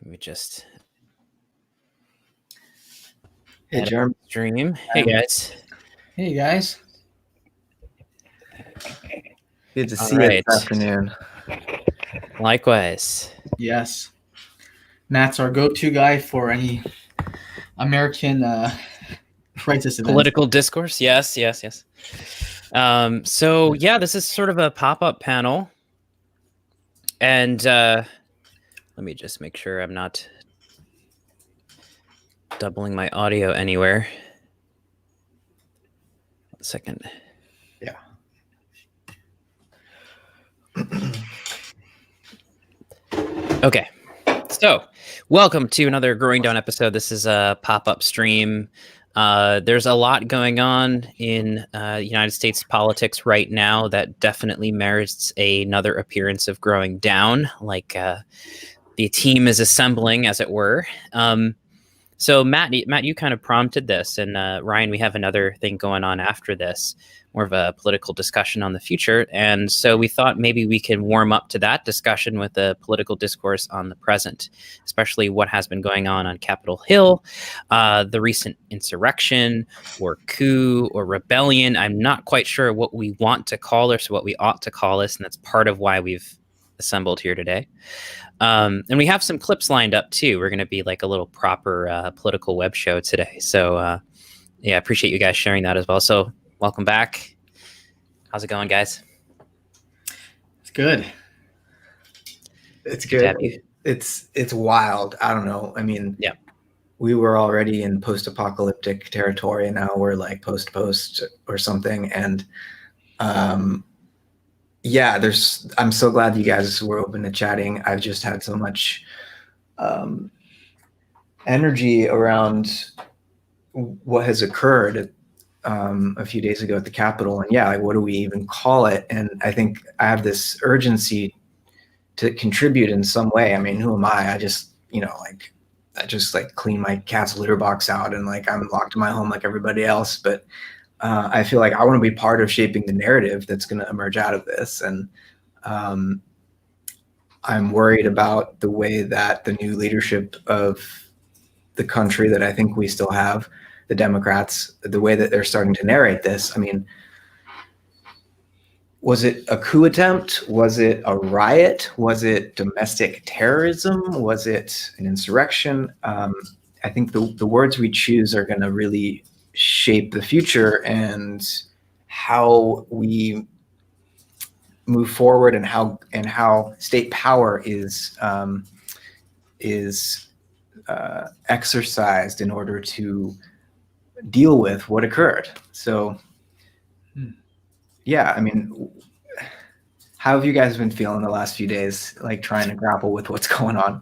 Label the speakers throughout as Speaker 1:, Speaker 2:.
Speaker 1: Let me just
Speaker 2: Hey, Jeremy.
Speaker 1: Stream. Hey guys.
Speaker 3: Hey guys.
Speaker 2: Good to see you this afternoon.
Speaker 1: Likewise.
Speaker 3: Yes. Matt's our go-to guy for any American crisis events.
Speaker 1: Political discourse. Yes. So yeah, this is sort of a pop-up panel. And let me just make sure I'm not doubling my audio anywhere. 1 second.
Speaker 2: Yeah.
Speaker 1: Okay. So welcome to another Growing Down episode. This is a pop-up stream. There's a lot going on in United States politics right now that definitely merits another appearance of Growing Down, like the team is assembling, as it were. So Matt, you kind of prompted this, and Ryan, we have another thing going on after this, more of a political discussion on the future. And so we thought maybe we can warm up to that discussion with a political discourse on the present, especially what has been going on Capitol Hill, the recent insurrection or coup or rebellion. I'm not quite sure what we want to call this or what we ought to call this, and that's part of why we've assembled here today. And we have some clips lined up too. We're going to be like a little proper political web show today. So yeah, I appreciate you guys sharing that as well. So welcome back. How's it going, guys?
Speaker 3: It's good.
Speaker 2: It's good. It's wild. I don't know. I mean, yeah, we were already in post-apocalyptic territory, and now we're like post or something. And yeah, I'm so glad you guys were open to chatting. I've just had so much energy around what has occurred a few days ago at the Capitol. And yeah, like, what do we even call it? And I think I have this urgency to contribute in some way. I mean, who am I? I just clean my cat's litter box out, and like I'm locked in my home like everybody else. But I feel like I want to be part of shaping the narrative that's going to emerge out of this. And I'm worried about the way that the new leadership of the country that I think we still have, the Democrats, the way that they're starting to narrate this. I mean, was it a coup attempt? Was it a riot? Was it domestic terrorism? Was it an insurrection? I think the words we choose are going to really shape the future and how we move forward, and how state power is exercised in order to deal with what occurred. So yeah, I mean, how have you guys been feeling the last few days, like trying to grapple with what's going on?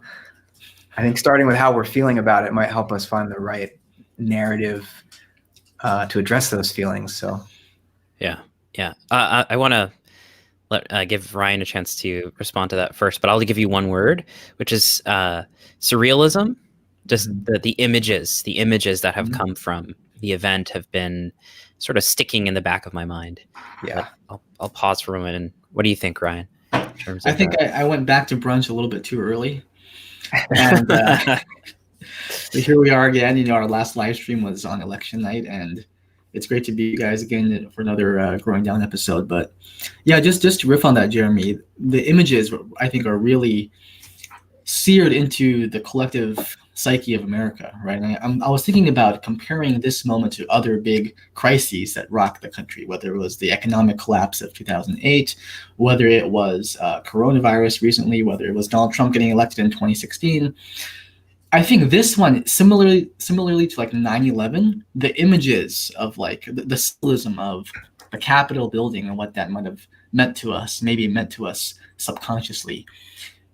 Speaker 2: I think starting with how we're feeling about it might help us find the right narrative to address those feelings. So yeah.
Speaker 1: I want to give Ryan a chance to respond to that first, but I'll give you one word, which is surrealism. Just the images that have come from the event have been sort of sticking in the back of my mind.
Speaker 3: Yeah.
Speaker 1: I'll pause for a moment. And what do you think, Ryan?
Speaker 3: I think I went back to brunch a little bit too early. And but here we are again. You know, our last live stream was on election night, and it's great to be you guys again for another Growing Down episode. But yeah, just to riff on that, Jeremy, the images I think are really seared into the collective psyche of America, right? And I was thinking about comparing this moment to other big crises that rocked the country, whether it was the economic collapse of 2008, whether it was coronavirus recently, whether it was Donald Trump getting elected in 2016. I think this one, similarly to like 9/11, the images of like the symbolism of the Capitol building and what that might have meant to us, maybe meant to us subconsciously,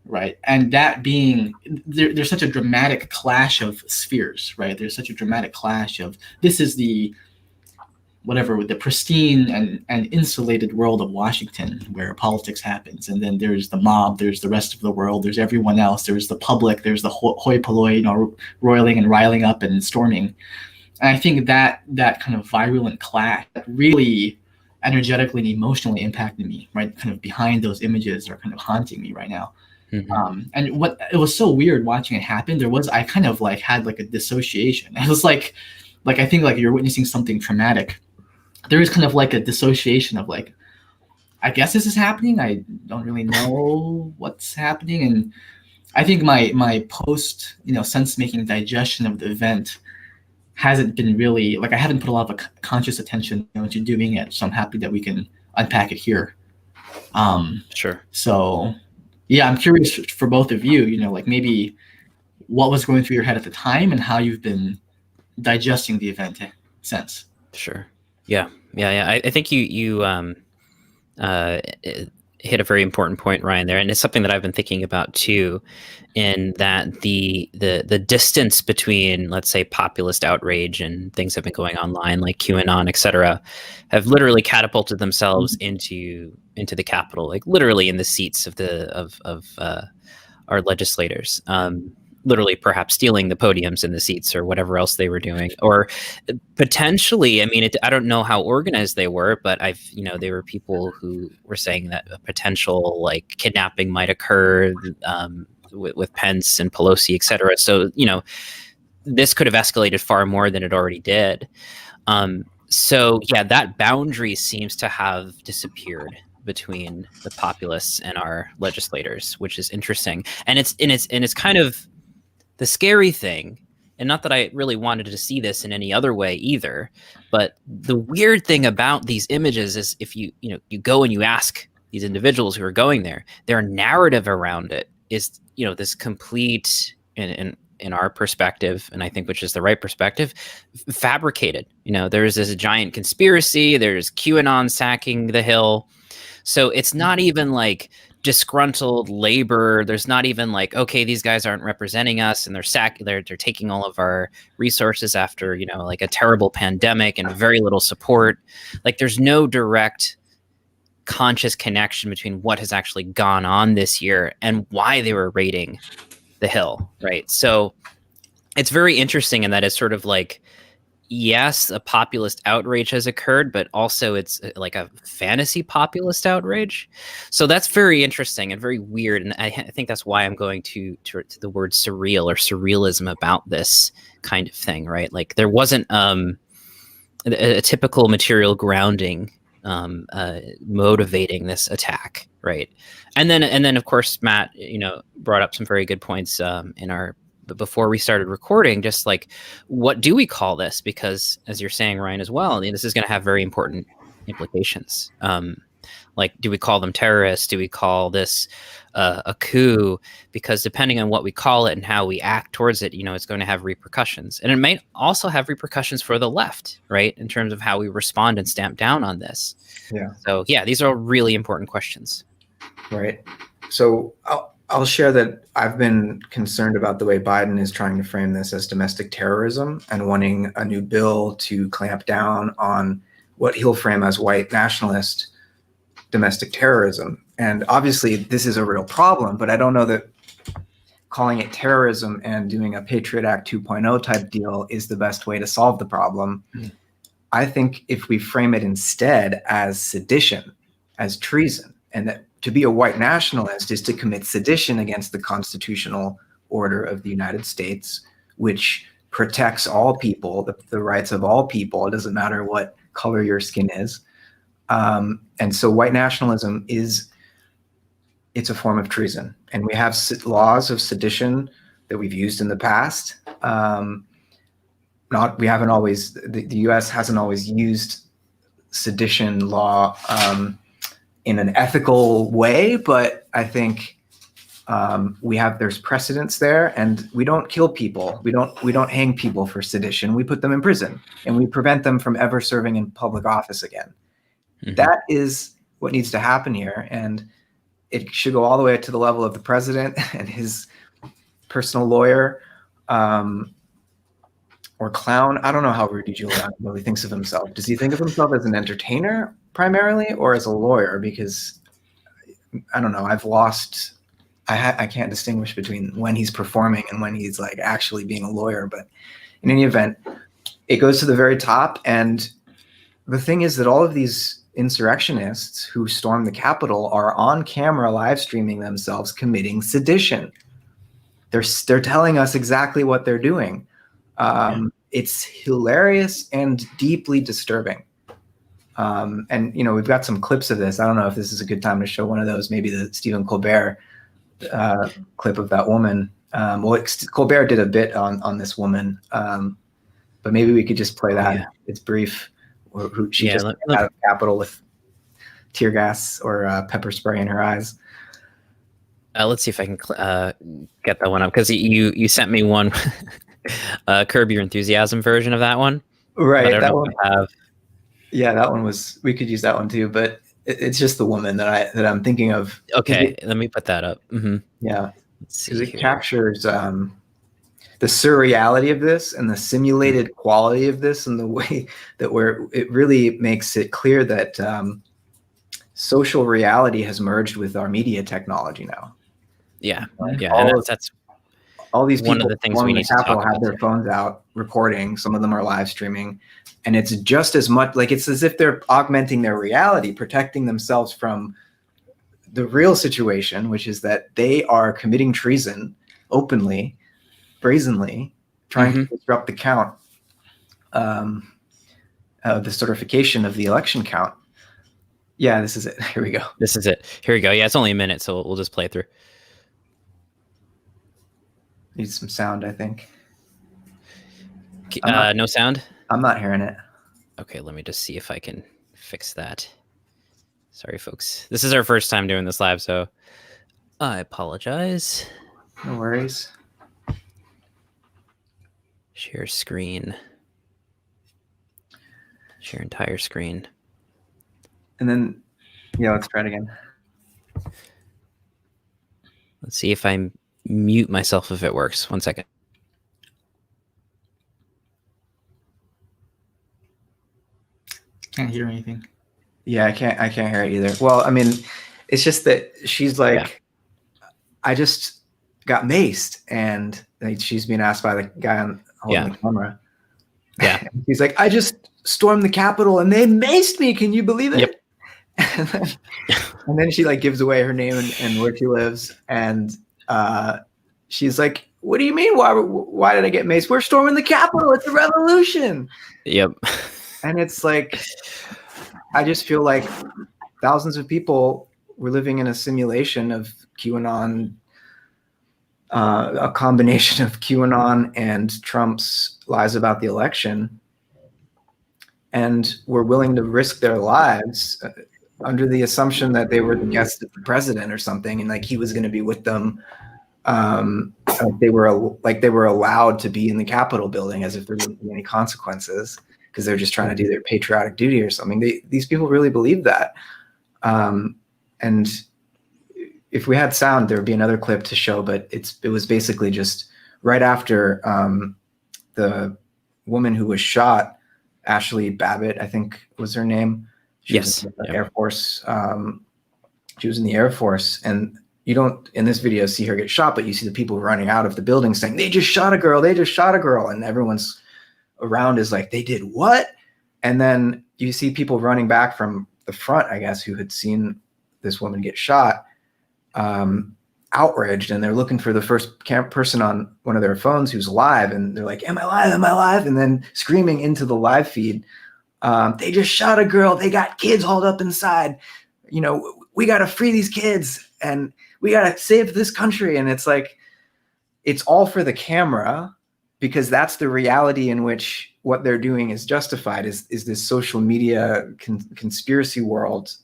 Speaker 3: right? And that being, there's such a dramatic clash of spheres, right? There's such a dramatic clash of, this is the pristine and insulated world of Washington where politics happens. And then there's the mob, there's the rest of the world, there's everyone else, there's the public, there's the hoi polloi, you know, roiling and riling up and storming. And I think that kind of virulent clash really energetically and emotionally impacted me, right? Kind of behind those images are kind of haunting me right now. And what it was so weird watching it happen. I kind of like had like a dissociation. It was like I think like you're witnessing something traumatic. There is kind of like a dissociation of like, I guess this is happening. I don't really know what's happening, and I think my post sense making digestion of the event hasn't been really like, I haven't put a lot of conscious attention into doing it. So I'm happy that we can unpack it here.
Speaker 1: Sure.
Speaker 3: So yeah, I'm curious for both of you, like maybe what was going through your head at the time and how you've been digesting the event since.
Speaker 1: Sure. Yeah. I think you hit a very important point, Ryan, there, and it's something that I've been thinking about too. In that the distance between, let's say, populist outrage and things that have been going online, like QAnon, et cetera, have literally catapulted themselves into the Capitol, like literally in the seats of our legislators. Literally perhaps stealing the podiums and the seats or whatever else they were doing, or potentially, I mean, I don't know how organized they were, but there were people who were saying that a potential like kidnapping might occur with Pence and Pelosi, et cetera. So, this could have escalated far more than it already did. So yeah, that boundary seems to have disappeared between the populists and our legislators, which is interesting. And it's kind of the scary thing, and not that I really wanted to see this in any other way either, but the weird thing about these images is if you go and you ask these individuals who are going there, their narrative around it is, this complete, in our perspective, and I think which is the right perspective, fabricated. There's this giant conspiracy, there's QAnon sacking the Hill. So it's not even like disgruntled labor. There's not even like, okay, these guys aren't representing us and they're taking all of our resources after, like a terrible pandemic and very little support. Like there's no direct conscious connection between what has actually gone on this year and why they were raiding the Hill, right? So it's very interesting in that it's sort of like, yes, a populist outrage has occurred, but also it's like a fantasy populist outrage. So that's very interesting and very weird. And I think that's why I'm going to the word surreal or surrealism about this kind of thing, right? Like there wasn't a typical material grounding motivating this attack, right? And then of course, Matt, brought up some very good points but before we started recording, just like, what do we call this? Because as you're saying, Ryan, as well, this is going to have very important implications. Like, do we call them terrorists? Do we call this a coup? Because depending on what we call it and how we act towards it, it's going to have repercussions. And it might also have repercussions for the left, right? In terms of how we respond and stamp down on this.
Speaker 2: Yeah.
Speaker 1: So yeah, these are really important questions.
Speaker 2: Right. So I'll share that I've been concerned about the way Biden is trying to frame this as domestic terrorism and wanting a new bill to clamp down on what he'll frame as white nationalist domestic terrorism. And obviously this is a real problem, but I don't know that calling it terrorism and doing a Patriot Act 2.0 type deal is the best way to solve the problem. I think if we frame it instead as sedition, as treason, and that to be a white nationalist is to commit sedition against the constitutional order of the United States, which protects all people, the rights of all people. It doesn't matter what color your skin is. And so white nationalism it's a form of treason. And we have laws of sedition that we've used in the past. The U.S. hasn't always used sedition law in an ethical way, but I think there's precedents there, and we don't kill people. We don't hang people for sedition. We put them in prison, and we prevent them from ever serving in public office again. Mm-hmm. That is what needs to happen here, and it should go all the way to the level of the president and his personal lawyer, or clown. I don't know how Rudy Giuliani really thinks of himself. Does he think of himself as an entertainer primarily, or as a lawyer? Because I don't know. I can't distinguish between when he's performing and when he's like actually being a lawyer. But in any event, it goes to the very top. And the thing is that all of these insurrectionists who stormed the Capitol are on camera live streaming themselves committing sedition. They're telling us exactly what they're doing. It's hilarious and deeply disturbing. And we've got some clips of this. I don't know if this is a good time to show one of those, maybe the Stephen Colbert clip of that woman. Colbert did a bit on this woman, but maybe we could just play that. It's brief. She just came out of the Capitol with tear gas or pepper spray in her eyes.
Speaker 1: Let's see if I can get that one up, because you sent me one Curb Your Enthusiasm version of that one.
Speaker 2: Right.
Speaker 1: I don't know if I have.
Speaker 2: Yeah, that one was. We could use that one too, but it's just the woman that I'm thinking of.
Speaker 1: Okay, let me put that up. Mm-hmm.
Speaker 2: Yeah, because it captures the surreality of this and the simulated quality of this, and the way that it really makes it clear that social reality has merged with our media technology now.
Speaker 1: Yeah, and that's
Speaker 2: all these people
Speaker 1: one of the things we need to talk about.
Speaker 2: Have their phones out recording. Some of them are live streaming, and it's just as much like it's as if they're augmenting their reality, protecting themselves from the real situation, which is that they are committing treason openly, brazenly, trying to disrupt the count, the certification of the election count. Yeah, this is it. Here we go.
Speaker 1: This is it. Here we go. Yeah, it's only a minute, so we'll just play it through.
Speaker 2: Need some sound, I think.
Speaker 1: No sound?
Speaker 2: I'm not hearing it.
Speaker 1: Okay, let me just see if I can fix that. Sorry, folks. This is our first time doing this live, so I apologize.
Speaker 2: No worries.
Speaker 1: Share screen. Share entire screen.
Speaker 2: And then, let's try it again.
Speaker 1: Let's see if I mute myself if it works. 1 second.
Speaker 3: Can't hear anything.
Speaker 2: Yeah, I can't hear it either. Well, I mean, it's just that she's like, I just got maced, and she's being asked by the guy holding the camera.
Speaker 1: Yeah.
Speaker 2: He's like, I just stormed the Capitol and they maced me. Can you believe it?
Speaker 1: Yep.
Speaker 2: And then she gives away her name and where she lives, and she's like, "What do you mean? Why did I get maced? We're storming the Capitol. It's a revolution."
Speaker 1: Yep.
Speaker 2: And it's like, I just feel like thousands of people were living in a simulation of QAnon, a combination of QAnon and Trump's lies about the election, and were willing to risk their lives under the assumption that they were the guests of the president or something, and he was going to be with them. They were allowed to be in the Capitol building, as if there wouldn't be any consequences, because they're just trying to do their patriotic duty or something. These people really believe that. And if we had sound, there would be another clip to show, but it was basically just right after the woman who was shot, Ashley Babbitt, I think was her name. She was in the Air Force. She was in the Air Force, and you don't in this video see her get shot, but you see the people running out of the building saying, "They just shot a girl. They just shot a girl," and everyone's around is like, "They did what?" And then you see people running back from the front, I guess, who had seen this woman get shot, outraged, and they're looking for the first person on one of their phones who's alive, and they're like, "Am I alive? Am I alive?" And then screaming into the live feed, "They just shot a girl. They got kids hauled up inside. We got to free these kids, and we got to save this country." And it's like, it's all for the camera, because that's the reality in which what they're doing is justified, is this social media conspiracy world.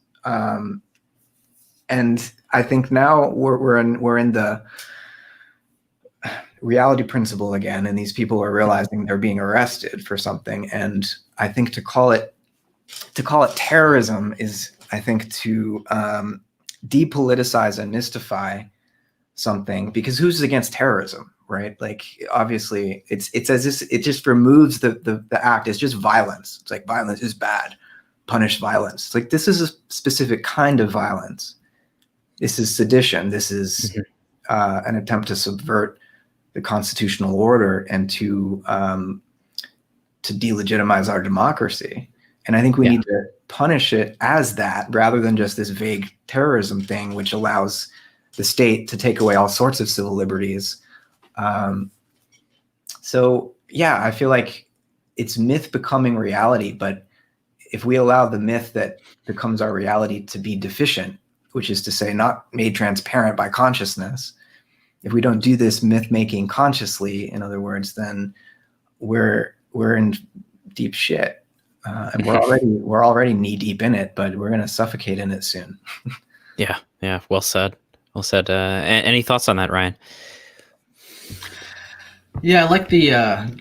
Speaker 2: And I think now we're in the reality principle again, and these people are realizing they're being arrested for something. And I think to call it terrorism is, I think, to depoliticize and mystify something, because who's against terrorism, right? Obviously it's as if it just removes the act. It's just violence. It's like, violence is bad, punish violence. It's like, this is a specific kind of violence. This is sedition. This is an attempt to subvert the constitutional order and to delegitimize our democracy. And I think we need to punish it as that rather than just this vague terrorism thing, which allows the state to take away all sorts of civil liberties. So yeah, I feel like it's myth becoming reality, but if we allow the myth that becomes our reality to be deficient, which is to say not made transparent by consciousness, if we don't do this myth making consciously, in other words, then we're in deep shit. And we're already knee deep in it, but we're going to suffocate in it soon.
Speaker 1: Yeah. Well said. Any thoughts on that, Ryan?
Speaker 3: Yeah, I like the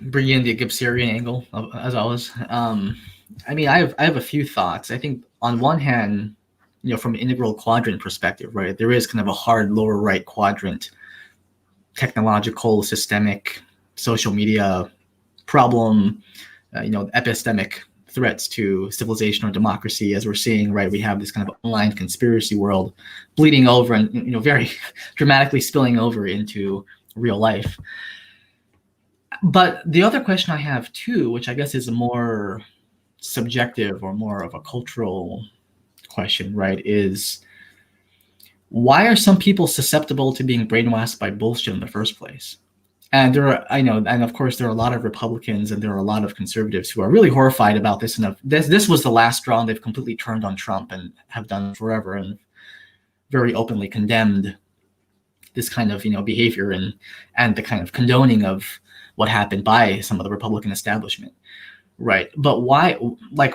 Speaker 3: bringing in the Gibserian angle as always. I mean, I have a few thoughts. I think on one hand, from an integral quadrant perspective, right, there is kind of a hard lower right quadrant, technological, systemic, social media problem, epistemic threats to civilization or democracy, as we're seeing, right? We have this kind of online conspiracy world bleeding over and very dramatically spilling over into real life. But the other question I have too, which I guess is a more subjective or more of a cultural question, right, is why are some people susceptible to being brainwashed by bullshit in the first place? And and of course there are a lot of Republicans and there are a lot of conservatives who are really horrified about this. And this was the last straw, and they've completely turned on Trump and have done forever and very openly condemned this kind of behavior and the kind of condoning of what happened by some of the Republican establishment, right? But why? Like,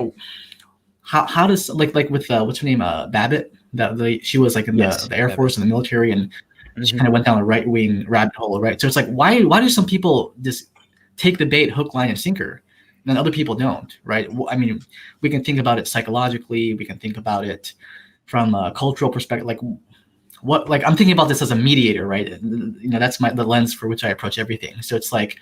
Speaker 3: how does with what's her name, Babbitt? She was like in the Air Force and the military, and she kind of went down a right wing rabbit hole, right? So it's like, why do some people just take the bait hook, line, and sinker, and then other people don't, right? I mean, we can think about it psychologically, we can think about it from a cultural perspective, like I'm thinking about this as a mediator, right? That's the lens for which I approach everything. So it's like,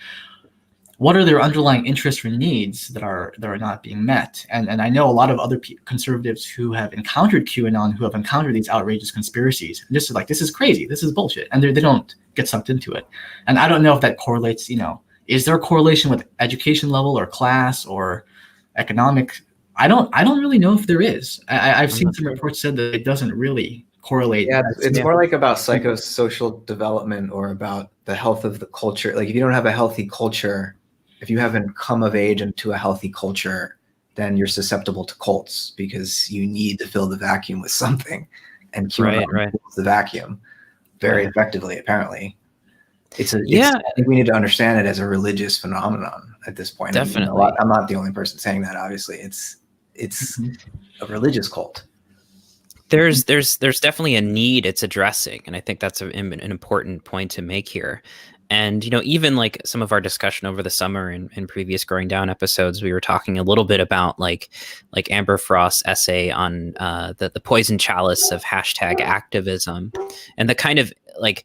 Speaker 3: what are their underlying interests or needs that are not being met? And I know a lot of other conservatives who have encountered QAnon, who have encountered these outrageous conspiracies, just like, this is crazy, this is bullshit, and they don't get sucked into it. And I don't know if that correlates. Is there a correlation with education level or class or economic? I don't really know if there is. I've seen some reports said that it doesn't really correlate.
Speaker 2: Yeah, it's more like about psychosocial development or about the health of the culture. Like, if you don't have a healthy culture, if you haven't come of age into a healthy culture, then you're susceptible to cults because you need to fill the vacuum with something, and QAnon fills the vacuum very effectively. Apparently, I think we need to understand it as a religious phenomenon at this point.
Speaker 1: Definitely,
Speaker 2: I'm not the only person saying that. Obviously, it's a religious cult.
Speaker 1: There's definitely a need it's addressing, and I think that's an important point to make here. And even like some of our discussion over the summer in previous Growing Down episodes, we were talking a little bit about like Amber Frost's essay on the poison chalice of hashtag activism, and the kind of like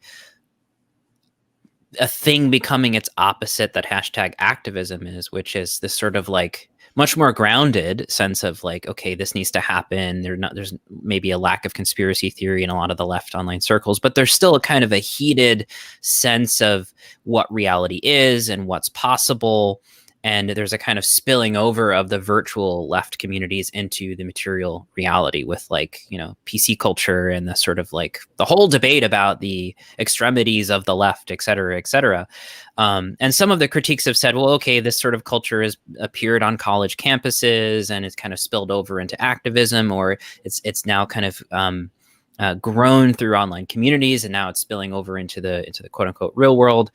Speaker 1: a thing becoming its opposite that hashtag activism is, which is this sort of like much more grounded sense of like, okay, this needs to happen. There's maybe a lack of conspiracy theory in a lot of the left online circles, but there's still a kind of a heated sense of what reality is and what's possible. And there's a kind of spilling over of the virtual left communities into the material reality with like, PC culture and the sort of like the whole debate about the extremities of the left, et cetera, et cetera. And some of the critiques have said, well, okay, this sort of culture has appeared on college campuses and it's kind of spilled over into activism, or it's now kind of grown through online communities, and now it's spilling over into the quote unquote real world.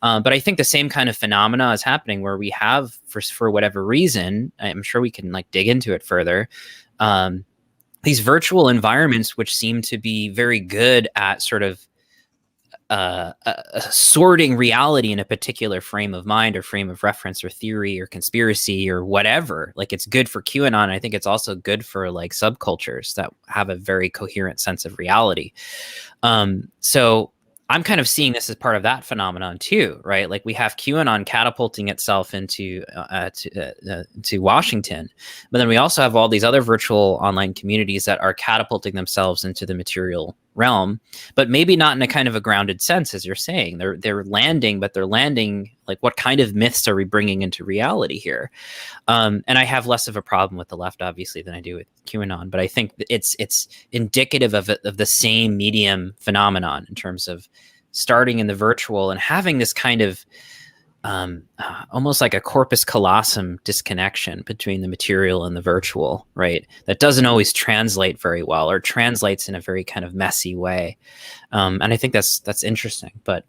Speaker 1: But I think the same kind of phenomena is happening where we have, for whatever reason, I'm sure we can like dig into it further, these virtual environments which seem to be very good at sort of sorting reality in a particular frame of mind or frame of reference or theory or conspiracy or whatever. Like, it's good for QAnon. I think it's also good for like subcultures that have a very coherent sense of reality. So I'm kind of seeing this as part of that phenomenon too, right? Like, we have QAnon catapulting itself into to Washington, but then we also have all these other virtual online communities that are catapulting themselves into the material realm, but maybe not in a kind of a grounded sense, as you're saying. They're landing, but they're landing like, what kind of myths are we bringing into reality here? And I have less of a problem with the left, obviously, than I do with QAnon, but I think it's indicative of the same medium phenomenon in terms of starting in the virtual and having this kind of almost like a corpus callosum disconnection between the material and the virtual, right? That doesn't always translate very well, or translates in a very kind of messy way. And I think that's interesting, but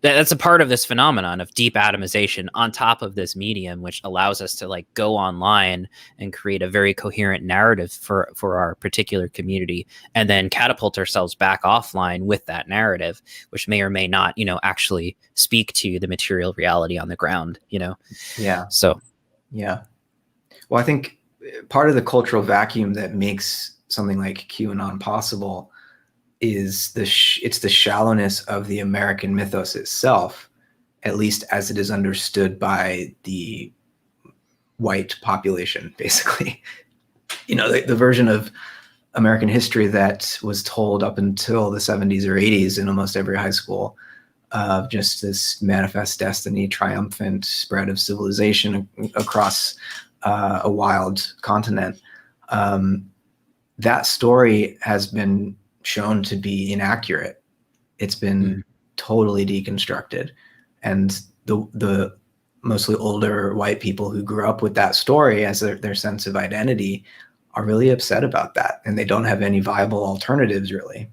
Speaker 1: that's a part of this phenomenon of deep atomization on top of this medium, which allows us to like go online and create a very coherent narrative for our particular community, and then catapult ourselves back offline with that narrative, which may or may not, actually speak to the material reality on the ground,
Speaker 2: Yeah.
Speaker 1: So,
Speaker 2: yeah. Well, I think part of the cultural vacuum that makes something like QAnon possible is it's the shallowness of the American mythos itself, at least as it is understood by the white population, basically. The version of American history that was told up until the 70s or 80s in almost every high school, of just this manifest destiny, triumphant spread of civilization across a wild continent. That story has been shown to be inaccurate. It's been totally deconstructed, and the mostly older white people who grew up with that story as their sense of identity are really upset about that, and they don't have any viable alternatives, really,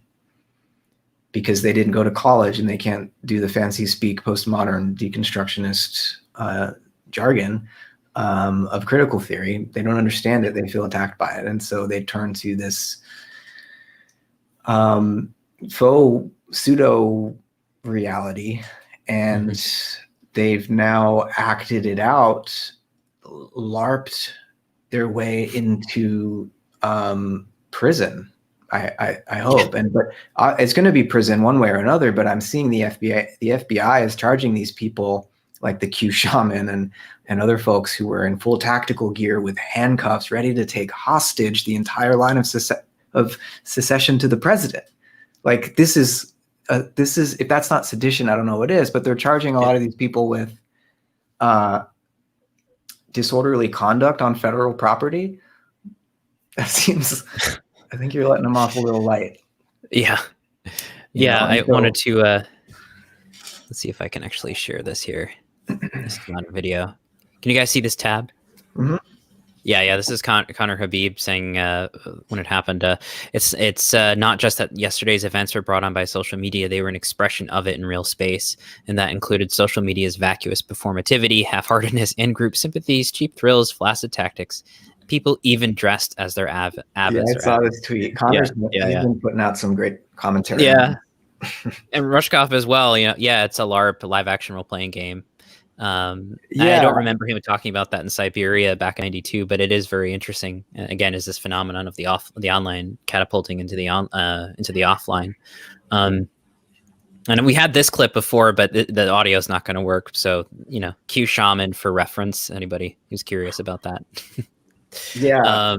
Speaker 2: because they didn't go to college and they can't do the fancy speak postmodern deconstructionist jargon of critical theory. They don't understand it. They feel attacked by it, and so they turn to this faux pseudo reality, and they've now acted it out, LARPed their way into prison. I hope, but it's going to be prison one way or another. But I'm seeing the FBI is charging these people, like the Q shaman and other folks who were in full tactical gear with handcuffs, ready to take hostage the entire line of secession to the president. Like this is if that's not sedition, I don't know what is. But they're charging a lot of these people with disorderly conduct on federal property. That seems. I think you're letting them off a little light.
Speaker 1: Yeah. I wanted to. Let's see if I can actually share this here. This is on video. Can you guys see this tab?
Speaker 2: Mm-hmm.
Speaker 1: Yeah. This is Connor Habib saying when it happened. It's not just that yesterday's events were brought on by social media; they were an expression of it in real space, and that included social media's vacuous performativity, half-heartedness, in-group sympathies, cheap thrills, flaccid tactics. People even dressed as their avids.
Speaker 2: Yeah, I saw this tweet. Connor's been putting out some great commentary.
Speaker 1: Yeah, and Rushkoff as well. It's a LARP, a live-action role-playing game. I don't remember him talking about that in Siberia back in '92, but it is very interesting. Again, is this phenomenon of the online catapulting into the offline. And we had this clip before, but the audio is not going to work. So Q shaman for reference. Anybody who's curious about that.
Speaker 2: Yeah.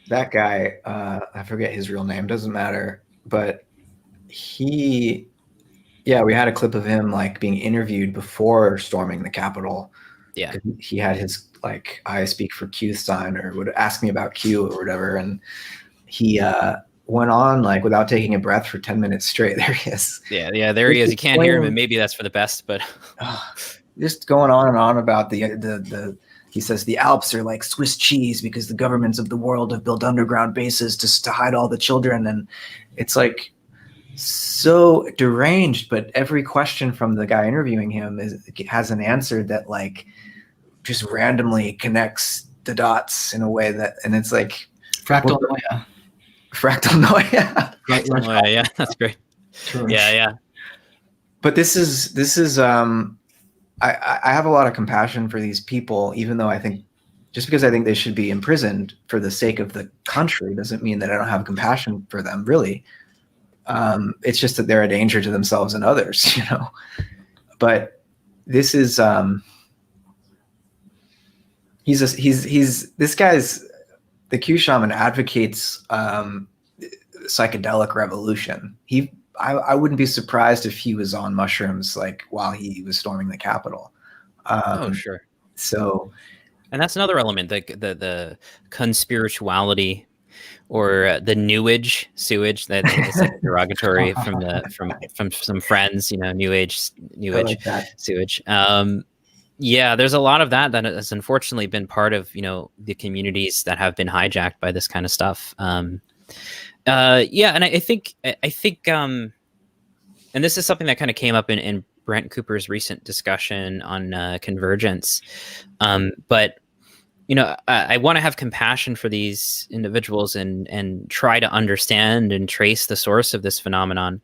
Speaker 2: That guy, I forget his real name, doesn't matter, but we had a clip of him like being interviewed before storming the Capitol.
Speaker 1: Yeah.
Speaker 2: He had his like, I speak for Q sign, or would ask me about Q or whatever. And he went on like without taking a breath for 10 minutes straight. There he is.
Speaker 1: Yeah, there he is. You can't hear him, and maybe that's for the best, but
Speaker 2: just going on and on about the he says the Alps are like Swiss cheese because the governments of the world have built underground bases to hide all the children. And it's like so deranged, but every question from the guy interviewing him has an answer that like just randomly connects the dots in a way that, and it's like
Speaker 3: fractal noia.
Speaker 1: Right, yeah, that's great. Sure. Yeah.
Speaker 2: But this is I have a lot of compassion for these people, even though I think just because I think they should be imprisoned for the sake of the country doesn't mean that I don't have compassion for them, really. It's just that they're a danger to themselves and others, But this is this guy's the Q shaman advocates psychedelic revolution. I wouldn't be surprised if he was on mushrooms like while he was storming the Capitol.
Speaker 1: Oh, sure.
Speaker 2: So,
Speaker 1: and that's another element, the conspirituality, or the newage, sewage. That it's like derogatory from some friends. New age,
Speaker 2: like that.
Speaker 1: sewage. Yeah, there's a lot of that has unfortunately been part of the communities that have been hijacked by this kind of stuff. Yeah, and I think, and this is something that kind of came up in Brent Cooper's recent discussion on convergence. But I want to have compassion for these individuals and try to understand and trace the source of this phenomenon,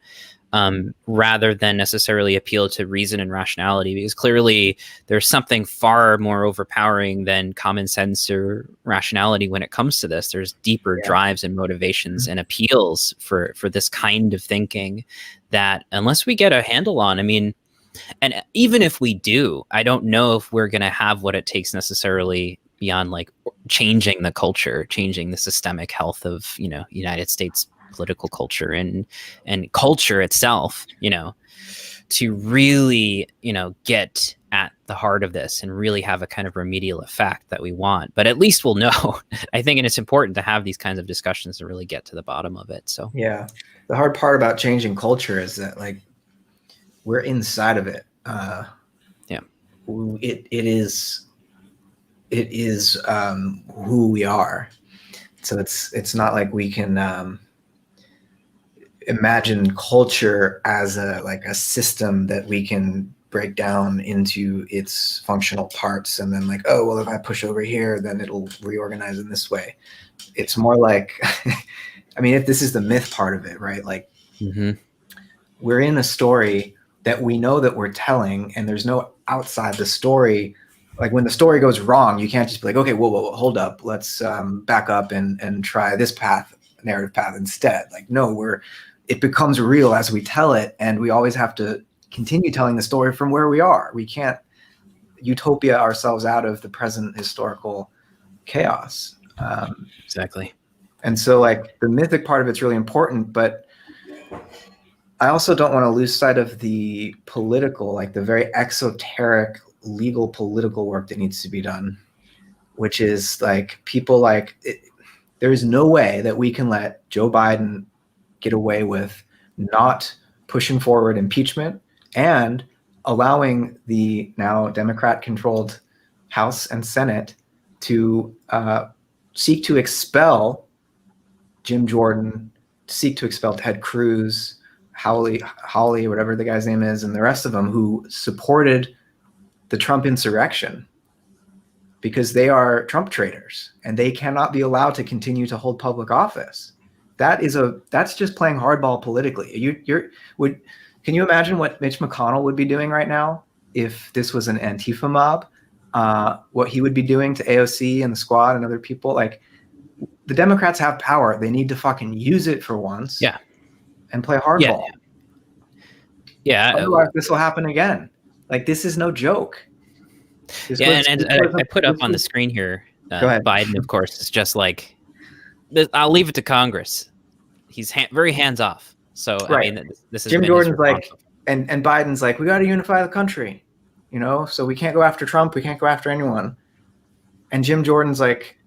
Speaker 1: rather than necessarily appeal to reason and rationality, because clearly there's something far more overpowering than common sense or rationality when it comes to this. There's deeper drives and motivations and appeals for this kind of thinking that, unless we get a handle on, and even if we do, I don't know if we're going to have what it takes necessarily beyond like changing the culture, changing the systemic health of, United States political culture and culture itself, to really, get at the heart of this and really have a kind of remedial effect that we want. But at least we'll know, I think, and it's important to have these kinds of discussions to really get to the bottom of it. So
Speaker 2: yeah, the hard part about changing culture is that like we're inside of it. It is who we are. So it's not like we can imagine culture as a system that we can break down into its functional parts and then like, oh, well, if I push over here, then it'll reorganize in this way. It's more like, if this is the myth part of it, right? Like we're in a story that we know that we're telling, and there's no outside the story. Like when the story goes wrong, you can't just be like, okay, whoa, hold up. Let's back up and try this narrative path instead. Like, no, it becomes real as we tell it. And we always have to continue telling the story from where we are. We can't utopia ourselves out of the present historical chaos.
Speaker 1: Exactly.
Speaker 2: And so like the mythic part of it's really important, but I also don't want to lose sight of the political, like the very exoteric legal political work that needs to be done, which is like people like there is no way that we can let Joe Biden get away with not pushing forward impeachment and allowing the now Democrat-controlled House and Senate to seek to expel Jim Jordan, seek to expel Ted Cruz, Hawley, whatever the guy's name is, and the rest of them who supported the Trump insurrection, because they are Trump traitors and they cannot be allowed to continue to hold public office. That's just playing hardball politically. Can you imagine what Mitch McConnell would be doing right now if this was an Antifa mob? What he would be doing to AOC and the Squad and other people? Like, the Democrats have power. They need to fucking use it for once.
Speaker 1: Yeah.
Speaker 2: And play hardball.
Speaker 1: Yeah.
Speaker 2: Otherwise, this will happen again. Like, this is no joke.
Speaker 1: I put up on the screen here, Biden, of course, is just like, I'll leave it to Congress. He's very hands off. So,
Speaker 2: right.
Speaker 1: This is
Speaker 2: Jim Jordan's like, and Biden's like, we got to unify the country, so we can't go after Trump. We can't go after anyone. And Jim Jordan's like,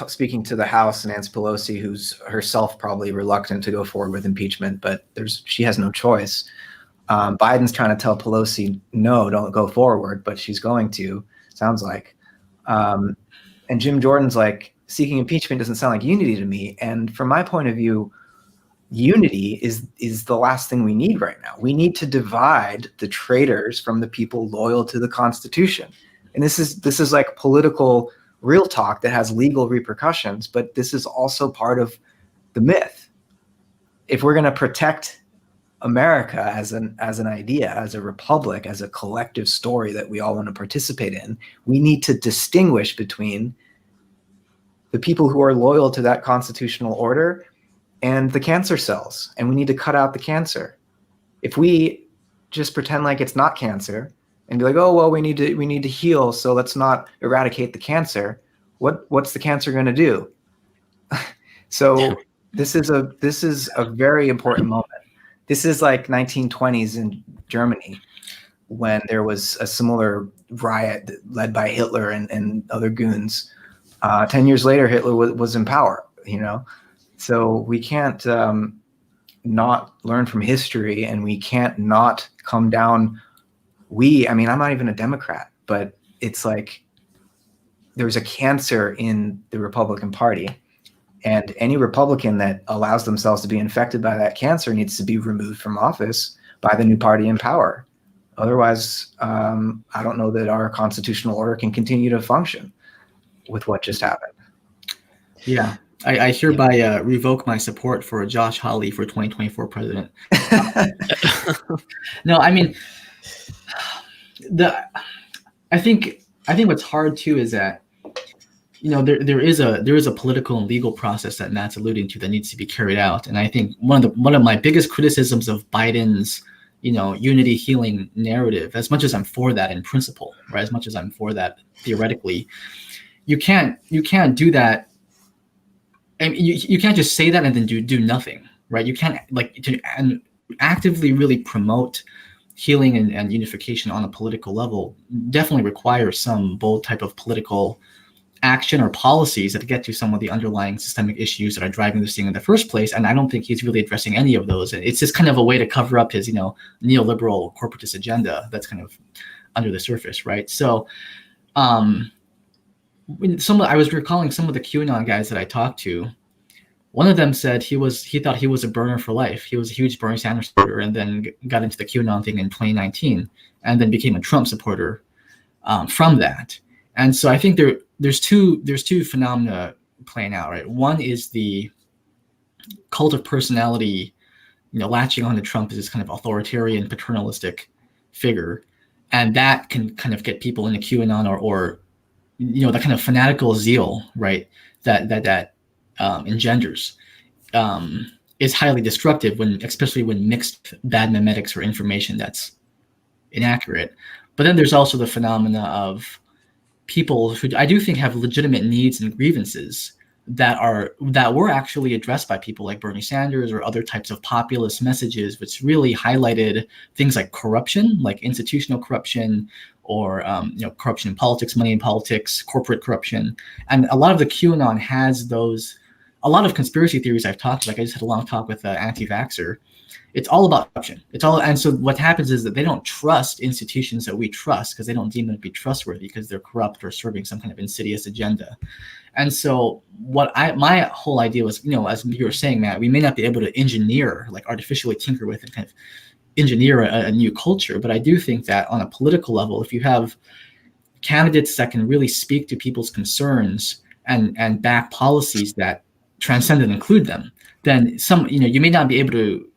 Speaker 2: speaking to the House, Nancy Pelosi, who's herself probably reluctant to go forward with impeachment, but she has no choice. Biden's trying to tell Pelosi, no, don't go forward, but she's going to, sounds like. And Jim Jordan's like, seeking impeachment doesn't sound like unity to me. And from my point of view, unity is the last thing we need right now. We need to divide the traitors from the people loyal to the Constitution. And this is like political real talk that has legal repercussions, but this is also part of the myth. If we're going to protect America as an idea, as a republic, as a collective story that we all want to participate in, we need to distinguish between the people who are loyal to that constitutional order and the cancer cells, and we need to cut out the cancer. If we just pretend like it's not cancer and be like, oh well, we need to heal, so let's not eradicate the cancer. What's the cancer going to do? So This is a very important moment. This is like 1920s in Germany, when there was a similar riot led by Hitler and other goons. 10 years later, Hitler was in power, So we can't not learn from history, and we can't not come down. I'm not even a Democrat, but it's like there's a cancer in the Republican Party. And any Republican that allows themselves to be infected by that cancer needs to be removed from office by the new party in power. Otherwise, I don't know that our constitutional order can continue to function with what just happened.
Speaker 3: Yeah, I hereby revoke my support for Josh Hawley for 2024 president. No, I mean, I think what's hard too is that there is a political and legal process that Matt's alluding to that needs to be carried out, and I think one of my biggest criticisms of Biden's unity healing narrative, as much as I'm for that in principle, right? As much as I'm for that theoretically, you can't do that. And you can't just say that and then do nothing, right? You can't and actively really promote healing and unification on a political level. Definitely requires some bold type of political action or policies that get to some of the underlying systemic issues that are driving this thing in the first place. And I don't think he's really addressing any of those. It's just kind of a way to cover up his, neoliberal corporatist agenda that's kind of under the surface, right? So I was recalling some of the QAnon guys that I talked to. One of them said he thought he was a burner for life. He was a huge Bernie Sanders supporter, and then got into the QAnon thing in 2019, and then became a Trump supporter from that. And so I think there's two phenomena playing out, right? One is the cult of personality, latching on to Trump as this kind of authoritarian, paternalistic figure, and that can kind of get people into QAnon or the kind of fanatical zeal, right? That engenders is highly destructive especially when mixed with bad memetics or information that's inaccurate. But then there's also the phenomena of people who I do think have legitimate needs and grievances that were actually addressed by people like Bernie Sanders or other types of populist messages, which really highlighted things like corruption, like institutional corruption, or corruption in politics, money in politics, corporate corruption. And a lot of the QAnon has those. A lot of conspiracy theories I've talked, like I just had a long talk with an anti-vaxxer. It's all about corruption. And so what happens is that they don't trust institutions that we trust because they don't deem them to be trustworthy because they're corrupt or serving some kind of insidious agenda. And so my whole idea was, as you were saying, Matt, we may not be able to engineer, like artificially tinker with and kind of engineer a new culture. But I do think that on a political level, if you have candidates that can really speak to people's concerns and back policies that transcend and include them, then you may not be able to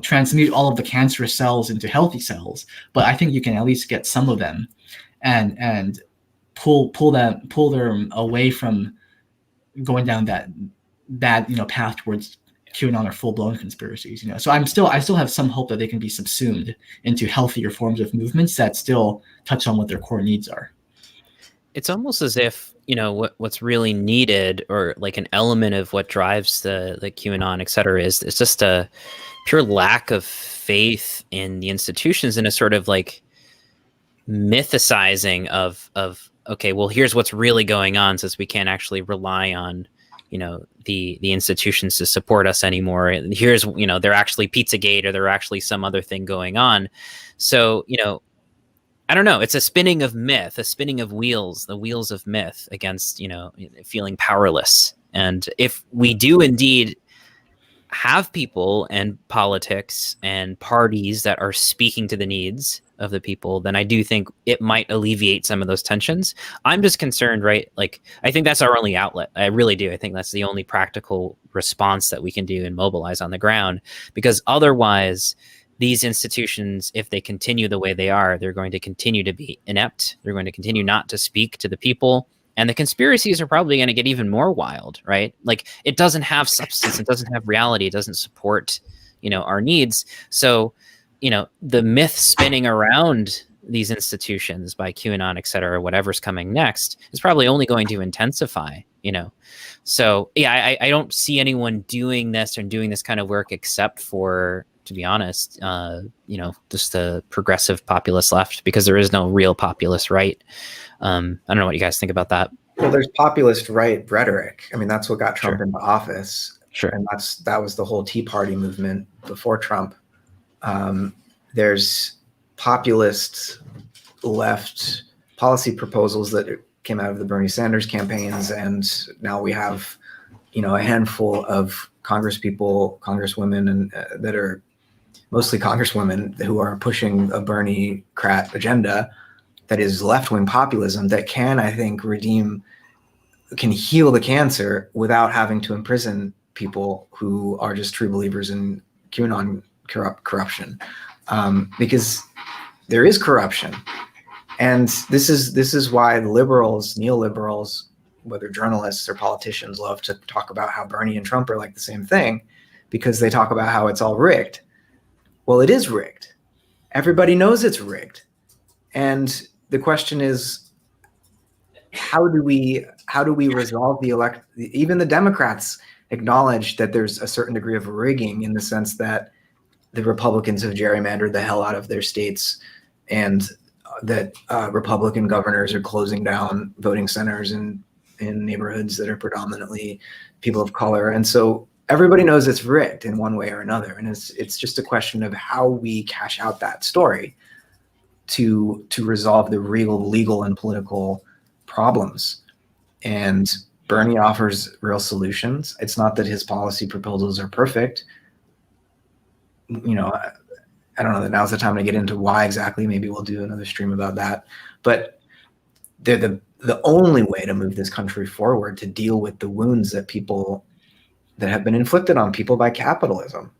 Speaker 3: transmute all of the cancerous cells into healthy cells, but I think you can at least get some of them and pull them away from going down that bad path towards QAnon or full-blown conspiracies. So I still have some hope that they can be subsumed into healthier forms of movements that still touch on what their core needs are.
Speaker 1: It's almost as if what's really needed, or like an element of what drives the QAnon, et cetera, is just a pure lack of faith in the institutions, and a sort of like mythicizing of okay, well, here's what's really going on, since we can't actually rely on the institutions to support us anymore. And here's they're actually Pizzagate, or they're actually some other thing going on. So I don't know. It's a spinning of myth, a spinning of wheels, the wheels of myth against, feeling powerless. And if we do indeed have people and politics and parties that are speaking to the needs of the people, then I do think it might alleviate some of those tensions. I'm just concerned, right? Like, I think that's our only outlet. I really do. I think that's the only practical response that we can do and mobilize on the ground, because otherwise, these institutions, if they continue the way they are, they're going to continue to be inept. They're going to continue not to speak to the people. And the conspiracies are probably going to get even more wild, right? Like, it doesn't have substance. It doesn't have reality. It doesn't support, our needs. So, the myth spinning around these institutions by QAnon, et cetera, whatever's coming next, is probably only going to intensify So yeah, I don't see anyone doing this or doing this kind of work except for, to be honest, just the progressive populist left, because there is no real populist right. I don't know what you guys think about that.
Speaker 2: Well, there's populist right rhetoric. I mean, that's what got Trump into office.
Speaker 1: Sure.
Speaker 2: And that was the whole Tea Party movement before Trump. There's populist left policy proposals that came out of the Bernie Sanders campaigns, and now we have, a handful of congresswomen, and that are mostly congresswomen who are pushing a Bernie-crat agenda that is left-wing populism that can, I think, can heal the cancer without having to imprison people who are just true believers in QAnon corruption, because there is corruption. And this is why liberals, neoliberals, whether journalists or politicians, love to talk about how Bernie and Trump are like the same thing, because they talk about how it's all rigged. Well, it is rigged. Everybody knows it's rigged. And the question is, how do we resolve even the Democrats acknowledge that there's a certain degree of rigging, in the sense that the Republicans have gerrymandered the hell out of their states, and that Republican governors are closing down voting centers in neighborhoods that are predominantly people of color. And so everybody knows it's rigged in one way or another. And it's just a question of how we cash out that story to resolve the real legal and political problems. And Bernie offers real solutions. It's not that his policy proposals are perfect. I don't know that now's the time to get into why exactly. Maybe we'll do another stream about that. But they're the only way to move this country forward, to deal with the wounds that have been inflicted on people by capitalism.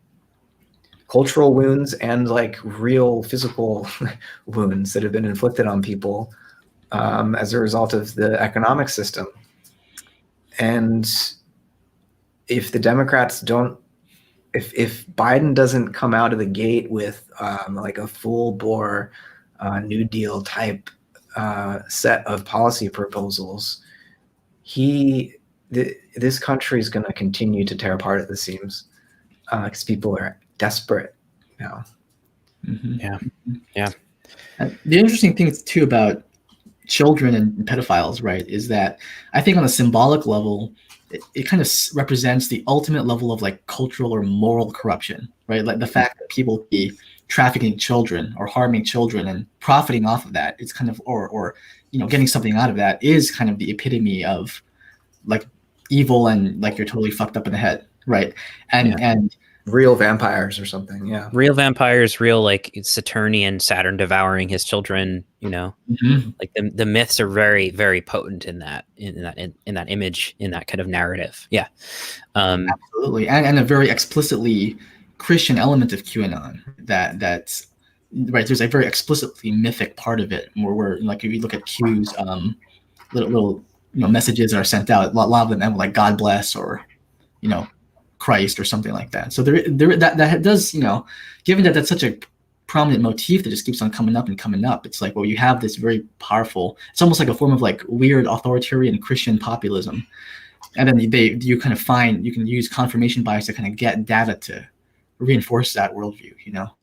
Speaker 2: Cultural wounds and like real physical wounds that have been inflicted on people as a result of the economic system. And if the Democrats if Biden doesn't come out of the gate with like a full bore New Deal type set of policy proposals, this country is going to continue to tear apart at the seams, because people are desperate now.
Speaker 3: Mm-hmm.
Speaker 1: Yeah.
Speaker 3: The interesting thing too about children and pedophiles, right, is that I think on a symbolic level, it kind of represents the ultimate level of like cultural or moral corruption, right? Like the fact that people be trafficking children or harming children and profiting off of that, it's kind of, or getting something out of that, is kind of the epitome of like evil, and like you're totally fucked up in the head, right? And
Speaker 2: real vampires or something. Yeah.
Speaker 1: Real vampires, real like Saturnian Saturn devouring his children,
Speaker 3: Mm-hmm.
Speaker 1: like the myths are very, very potent in that image, in that kind of narrative. Yeah.
Speaker 3: Absolutely. And a very explicitly Christian element of QAnon that's right. There's a very explicitly mythic part of it where like if you look at Q's little messages that are sent out, a lot of them end with like God bless or Christ or something like that. So there that does, given that that's such a prominent motif that just keeps on coming up and coming up, it's like, well, you have this very powerful, it's almost like a form of like weird authoritarian Christian populism, and then you kind of find you can use confirmation bias to kind of get data to reinforce that worldview.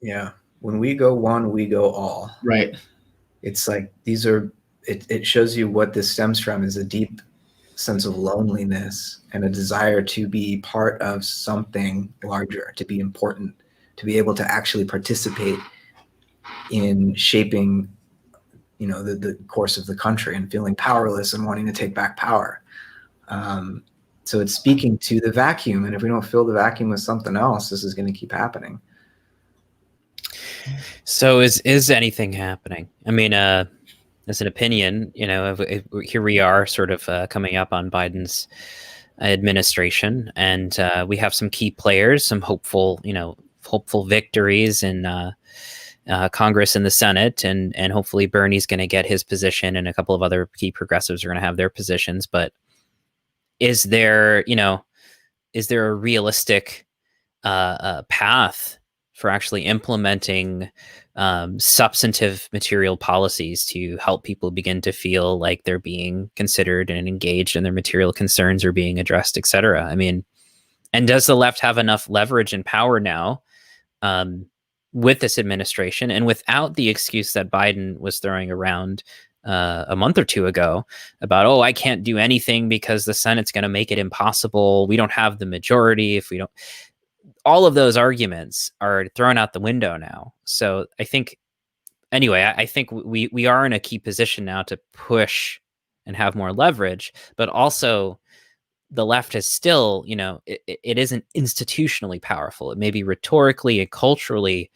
Speaker 2: Yeah. When we go one, we go all.
Speaker 3: Right.
Speaker 2: It's like it shows you what this stems from, is a deep sense of loneliness and a desire to be part of something larger, to be important, to be able to actually participate in shaping, the course of the country, and feeling powerless and wanting to take back power. So it's speaking to the vacuum. And if we don't fill the vacuum with something else, this is going to keep happening.
Speaker 1: So is anything happening? I mean, as an opinion, here we are sort of coming up on Biden's administration, and we have some key players, some hopeful victories in Congress and the Senate, and hopefully Bernie's going to get his position, and a couple of other key progressives are going to have their positions. But is there a realistic path for actually implementing substantive material policies to help people begin to feel like they're being considered and engaged and their material concerns are being addressed, et cetera. I mean, and does the left have enough leverage and power now with this administration and without the excuse that Biden was throwing around a month or two ago about, oh, I can't do anything because the Senate's going to make it impossible. We don't have the majority if we don't. All of those arguments are thrown out the window now. So I think, anyway, I think we are in a key position now to push and have more leverage, but also the left is still, it isn't institutionally powerful. It may be rhetorically and culturally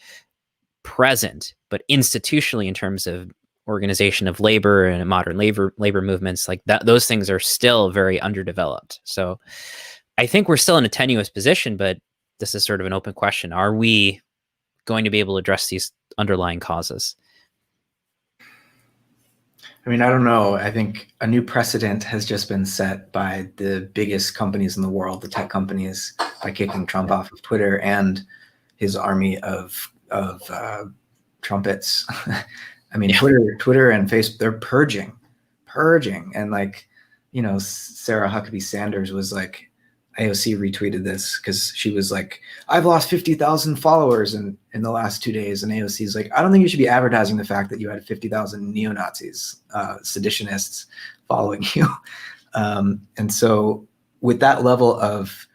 Speaker 1: present, but institutionally, in terms of organization of labor and modern labor movements, like that, those things are still very underdeveloped. So I think we're still in a tenuous position, but this is sort of an open question. Are we going to be able to address these underlying causes?
Speaker 2: I mean, I don't know. I think a new precedent has just been set by the biggest companies in the world, the tech companies, by kicking Trump off of Twitter and his army of trumpets. I mean, yeah. Twitter and Facebook, they're purging. And Sarah Huckabee Sanders was like, AOC retweeted this because she was like, I've lost 50,000 followers in the last 2 days. And AOC is like, I don't think you should be advertising the fact that you had 50,000 neo-Nazis, seditionists following you. And so with that level of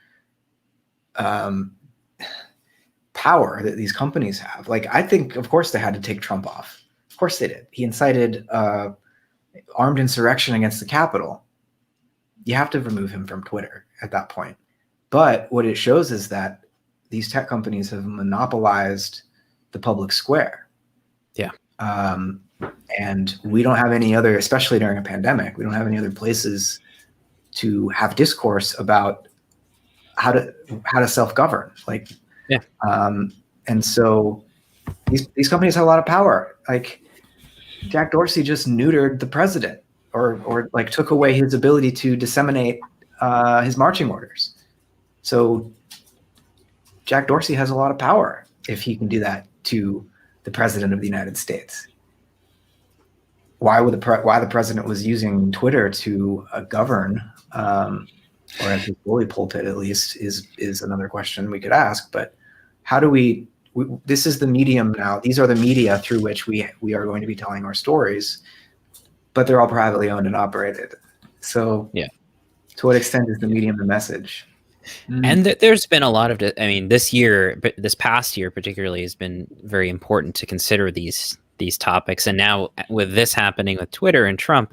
Speaker 2: power that these companies have, I think, of course, they had to take Trump off. Of course they did. He incited armed insurrection against the Capitol. You have to remove him from Twitter at that point. But what it shows is that these tech companies have monopolized the public square.
Speaker 1: Yeah.
Speaker 2: And we don't have any other, especially during a pandemic, we don't have any other places to have discourse about how to self-govern.
Speaker 1: Yeah.
Speaker 2: And so these companies have a lot of power. Jack Dorsey just neutered the president. Or took away his ability to disseminate his marching orders. So Jack Dorsey has a lot of power if he can do that to the president of the United States. Why the president was using Twitter to govern, or at his bully pulpit at least, is another question we could ask. But how do we this is the medium now. These are the media through which we are going to be telling our stories. But they're all privately owned and operated. So
Speaker 1: yeah,
Speaker 2: to what extent is the medium the message?
Speaker 1: And there's been a lot of, this past year particularly has been very important to consider these topics. And now with this happening with Twitter and Trump,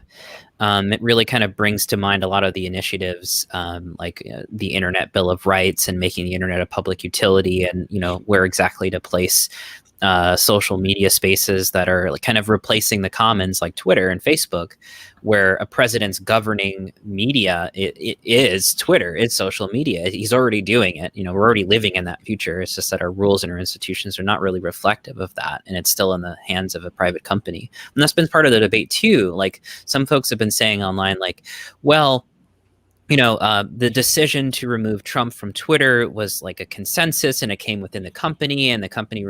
Speaker 1: it really kind of brings to mind a lot of the initiatives, the Internet Bill of Rights and making the internet a public utility, and where exactly to place social media spaces that are kind of replacing the commons like Twitter and Facebook, where a president's governing media it is Twitter, it's social media. He's already doing it. We're already living in that future. It's just that our rules and our institutions are not really reflective of that, and it's still in the hands of a private company. And that's been part of the debate too. Some folks have been saying online, well, the decision to remove Trump from Twitter was like a consensus, and it came within the company, and the company,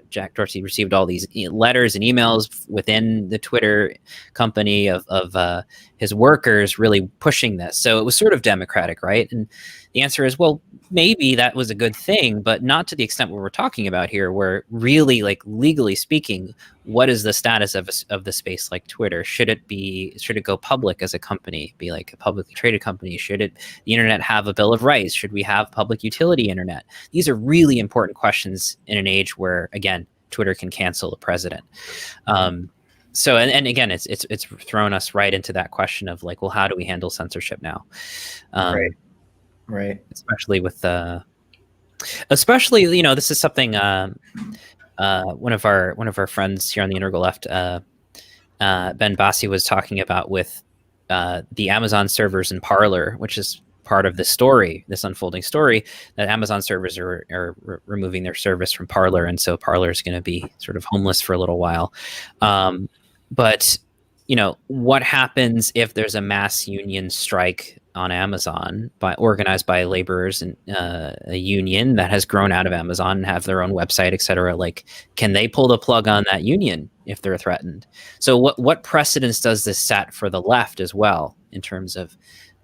Speaker 1: Jack Dorsey received all these letters and emails within the Twitter company of his workers really pushing this. So it was sort of democratic, right? And the answer is, well, maybe that was a good thing, but not to the extent what we're talking about here, where really, legally speaking, what is the status of the space like Twitter? Should it go public as a company, be like a publicly traded company? Should the internet have a Bill of Rights? Should we have public utility internet? These are really important questions in an age where, again, Twitter can cancel the president. So, and again, it's thrown us right into that question of well, how do we handle censorship now?
Speaker 2: Right.
Speaker 1: Especially with this is something one of our friends here on the Integral Left, Ben Bassi, was talking about with the Amazon servers in Parler, which is part of this unfolding story, that Amazon servers are removing their service from Parler, and so Parler is going to be sort of homeless for a little while. But what happens if there's a mass union strike on Amazon organized by laborers and a union that has grown out of Amazon and have their own website, et cetera. Like, can they pull the plug on that union if they're threatened? So what precedence does this set for the left as well in terms of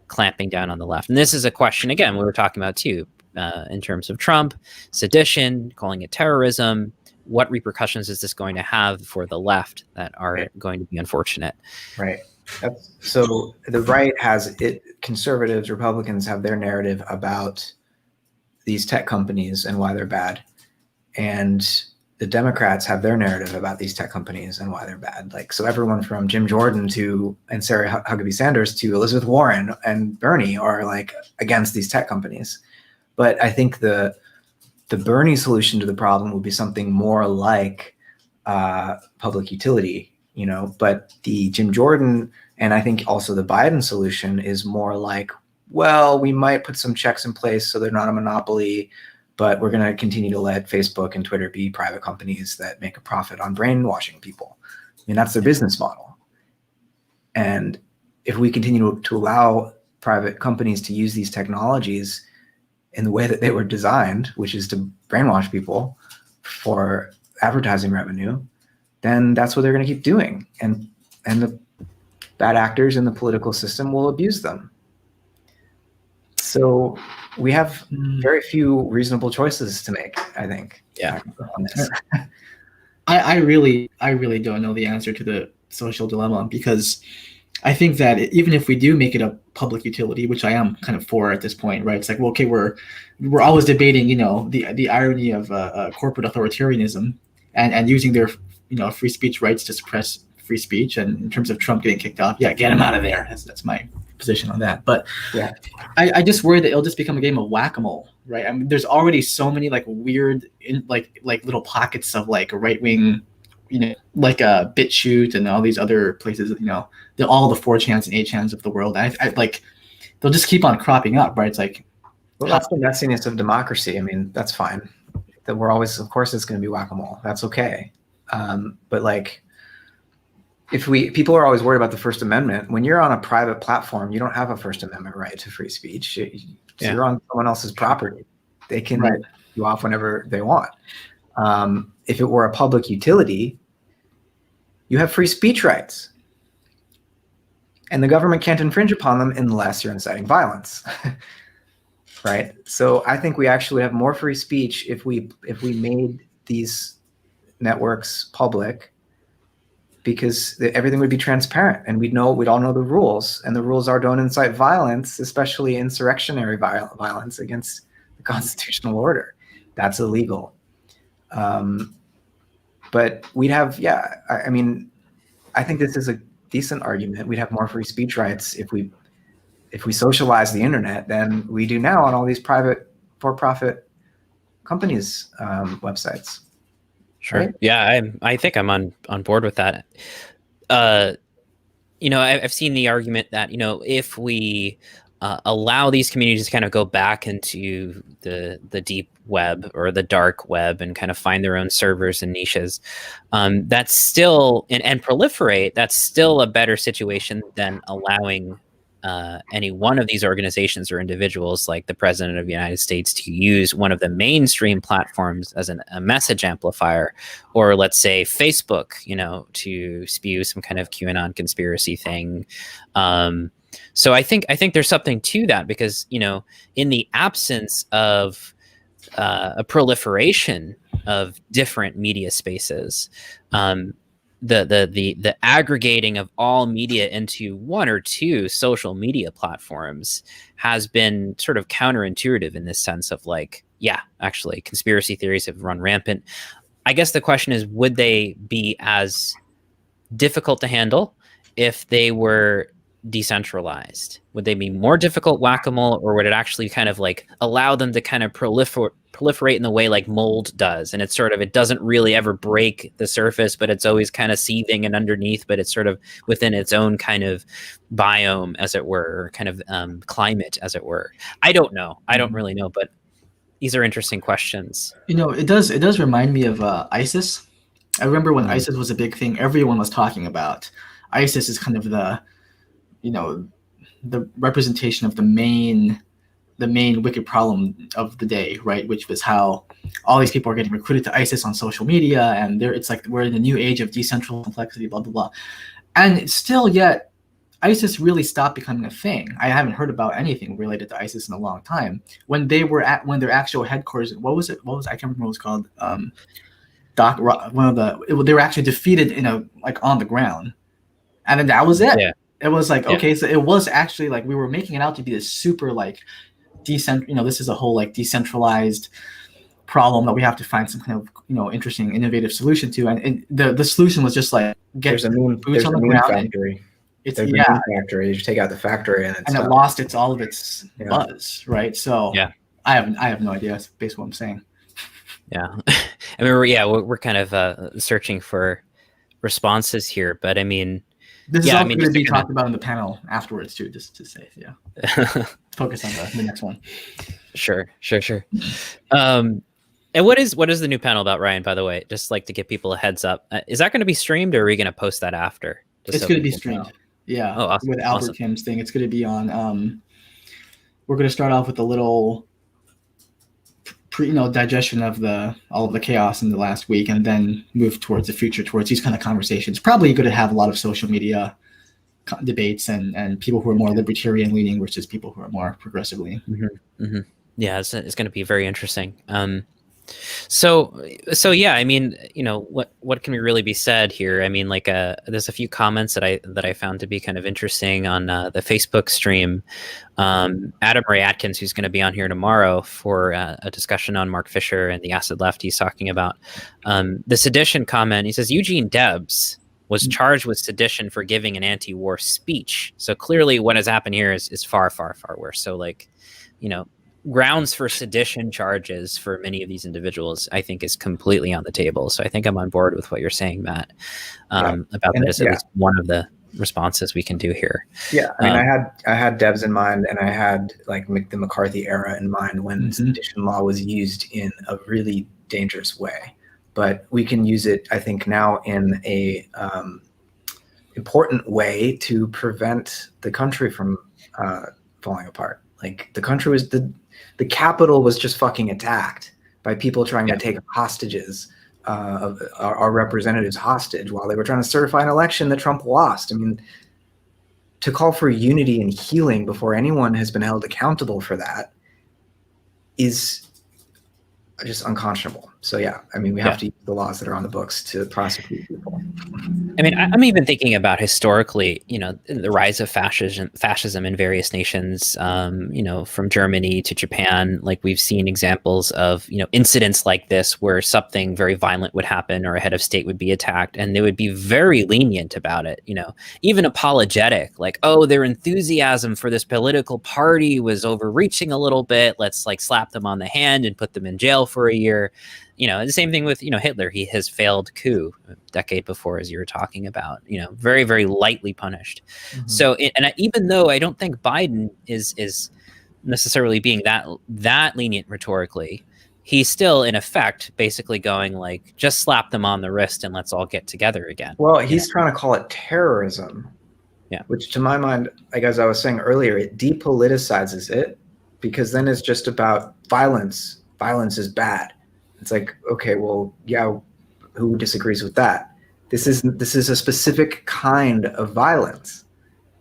Speaker 1: clamping down on the left? And this is a question, again, we were talking about too, in terms of Trump, sedition, calling it terrorism. What repercussions is this going to have for the left that are going to be unfortunate?
Speaker 2: Right. So the right has it. Conservatives, Republicans have their narrative about these tech companies and why they're bad, and the Democrats have their narrative about these tech companies and why they're bad. Like, so everyone from Jim Jordan and Sarah Huckabee Sanders to Elizabeth Warren and Bernie are like against these tech companies. But I think the Bernie solution to the problem would be something more like public utility, but the Jim Jordan and I think also the Biden solution is more like, well, we might put some checks in place so they're not a monopoly, but we're going to continue to let Facebook and Twitter be private companies that make a profit on brainwashing people. I mean, that's their business model. And if we continue to allow private companies to use these technologies in the way that they were designed, which is to brainwash people for advertising revenue, then that's what they're going to keep doing. And the bad actors in the political system will abuse them. So we have very few reasonable choices to make, I think.
Speaker 1: Yeah.
Speaker 2: On this.
Speaker 3: I really don't know the answer to the social dilemma, because I think that even if we do make it a public utility, which I am kind of for at this point, right? It's like, well, okay, we're always debating, the irony of corporate authoritarianism and using their, free speech rights to suppress free speech. And in terms of Trump getting kicked off, yeah, get him out of there. That's my position on that. But
Speaker 2: yeah,
Speaker 3: I just worry that it'll just become a game of whack-a-mole, right? I mean, there's already so many like weird, like little pockets of like right-wing, like a BitChute and all these other places, all the 4chans and 8chans of the world. I like, they'll just keep on cropping up, right? It's like,
Speaker 2: well, that's the messiness of democracy. I mean, that's fine. That we're always, of course, it's going to be whack-a-mole. That's okay. But like, people are always worried about the First Amendment. When you're on a private platform, you don't have a First Amendment right to free speech. You're on someone else's property. They can cut you off whenever they want. If it were a public utility, you have free speech rights. And the government can't infringe upon them unless you're inciting violence. Right? So I think we actually have more free speech if we made these networks public, because everything would be transparent and we'd all know the rules, and the rules are don't incite violence, especially insurrectionary violence against the constitutional order. That's illegal. But we'd have, I mean, I think this is a decent argument. We'd have more free speech rights if we socialize the internet than we do now on all these private for-profit companies' websites.
Speaker 1: Sure.
Speaker 2: Right?
Speaker 1: Yeah, I think I'm on board with that. I've seen the argument that, if we allow these communities to kind of go back into the deep web or the dark web and kind of find their own servers and niches, that's still and proliferate, that's still a better situation than allowing any one of these organizations or individuals like the president of the United States to use one of the mainstream platforms as a message amplifier, or let's say Facebook, to spew some kind of QAnon conspiracy thing. So I think there's something to that, because, in the absence of a proliferation of different media spaces, the aggregating of all media into one or two social media platforms has been sort of counterintuitive in this sense of like, actually conspiracy theories have run rampant. I guess the question is, would they be as difficult to handle if they were decentralized? Would they be more difficult whack-a-mole, or would it actually kind of like allow them to kind of proliferate in the way like mold does? And it doesn't really ever break the surface, but it's always kind of seething and underneath, but it's sort of within its own kind of biome, as it were, or kind of climate, as it were. I don't know. I don't really know, but these are interesting questions.
Speaker 3: It does remind me of ISIS. I remember when ISIS was a big thing, everyone was talking about. ISIS is kind of the the representation of the main wicked problem of the day, right? Which was how all these people are getting recruited to ISIS on social media, and it's like we're in the new age of decentralized complexity, blah blah blah. And still, yet ISIS really stopped becoming a thing. I haven't heard about anything related to ISIS in a long time. When they were when their actual headquarters, what was it? I can't remember what it was called. They were actually defeated on the ground, and then that was it.
Speaker 1: Yeah.
Speaker 3: It was like, okay, so it was actually like we were making it out to be this super like this is a whole like decentralized problem that we have to find some kind of interesting, innovative solution to, and the solution was just like
Speaker 2: there's a moon factory.
Speaker 3: It's
Speaker 2: a moon factory. You take out the factory and
Speaker 3: it lost all of its buzz, right? So I have no idea based on what I'm saying.
Speaker 1: Yeah, I mean, we're kind of searching for responses here, but I mean,
Speaker 3: this is all going to be talked about in the panel afterwards too. Just to say, focus on the next one.
Speaker 1: Sure. And what is the new panel about, Ryan? By the way, just like to give people a heads up, is that going to be streamed, or are we going to post that after?
Speaker 3: It's going to be streamed. Yeah.
Speaker 1: Oh, awesome.
Speaker 3: With Albert Kim's thing, it's going to be on. We're going to start off with a little digestion of all of the chaos in the last week, and then move towards the future, towards these kind of conversations. Probably going to have a lot of social media debates and people who are more libertarian leaning versus people who are more progressive leaning.
Speaker 1: Mm-hmm. Mm-hmm. Yeah, it's going to be very interesting. So yeah, I mean, what can really be said here? I mean, like, there's a few comments that I found to be kind of interesting on the Facebook stream. Adam Ray Atkins, who's going to be on here tomorrow for a discussion on Mark Fisher and the acid left, he's talking about the sedition comment. He says Eugene Debs was charged with sedition for giving an anti-war speech. So clearly, what has happened here is far, far, far worse. So, like, grounds for sedition charges for many of these individuals, I think, is completely on the table. So I think I'm on board with what you're saying, Matt, about that is at least one of the responses we can do here.
Speaker 2: Yeah, I mean, I had Debs in mind, and I had like the McCarthy era in mind when sedition law was used in a really dangerous way. But we can use it, I think, now in a important way to prevent the country from falling apart. Like, the country was the Capitol was just fucking attacked by people trying to take hostages, of our representatives hostage while they were trying to certify an election that Trump lost. I mean, to call for unity and healing before anyone has been held accountable for that is just unconscionable. So yeah, I mean, we have to use the laws that are on the books to prosecute people.
Speaker 1: I mean, I'm even thinking about historically, the rise of fascism in various nations, from Germany to Japan. Like, we've seen examples of, incidents like this where something very violent would happen or a head of state would be attacked, and they would be very lenient about it, even apologetic, like, oh, their enthusiasm for this political party was overreaching a little bit. Let's like slap them on the hand and put them in jail for a year. The same thing with, Hitler. His failed coup a decade before, as you were talking about, very, very lightly punished. Mm-hmm. So, even though I don't think Biden is necessarily being that lenient rhetorically, he's still, in effect, basically going like, just slap them on the wrist and let's all get together again.
Speaker 2: Well, he's trying to call it terrorism, which to my mind, like as I was saying earlier, it depoliticizes it, because then it's just about violence. Violence is bad. It's like, okay, well, yeah, who disagrees with that? This is a specific kind of violence.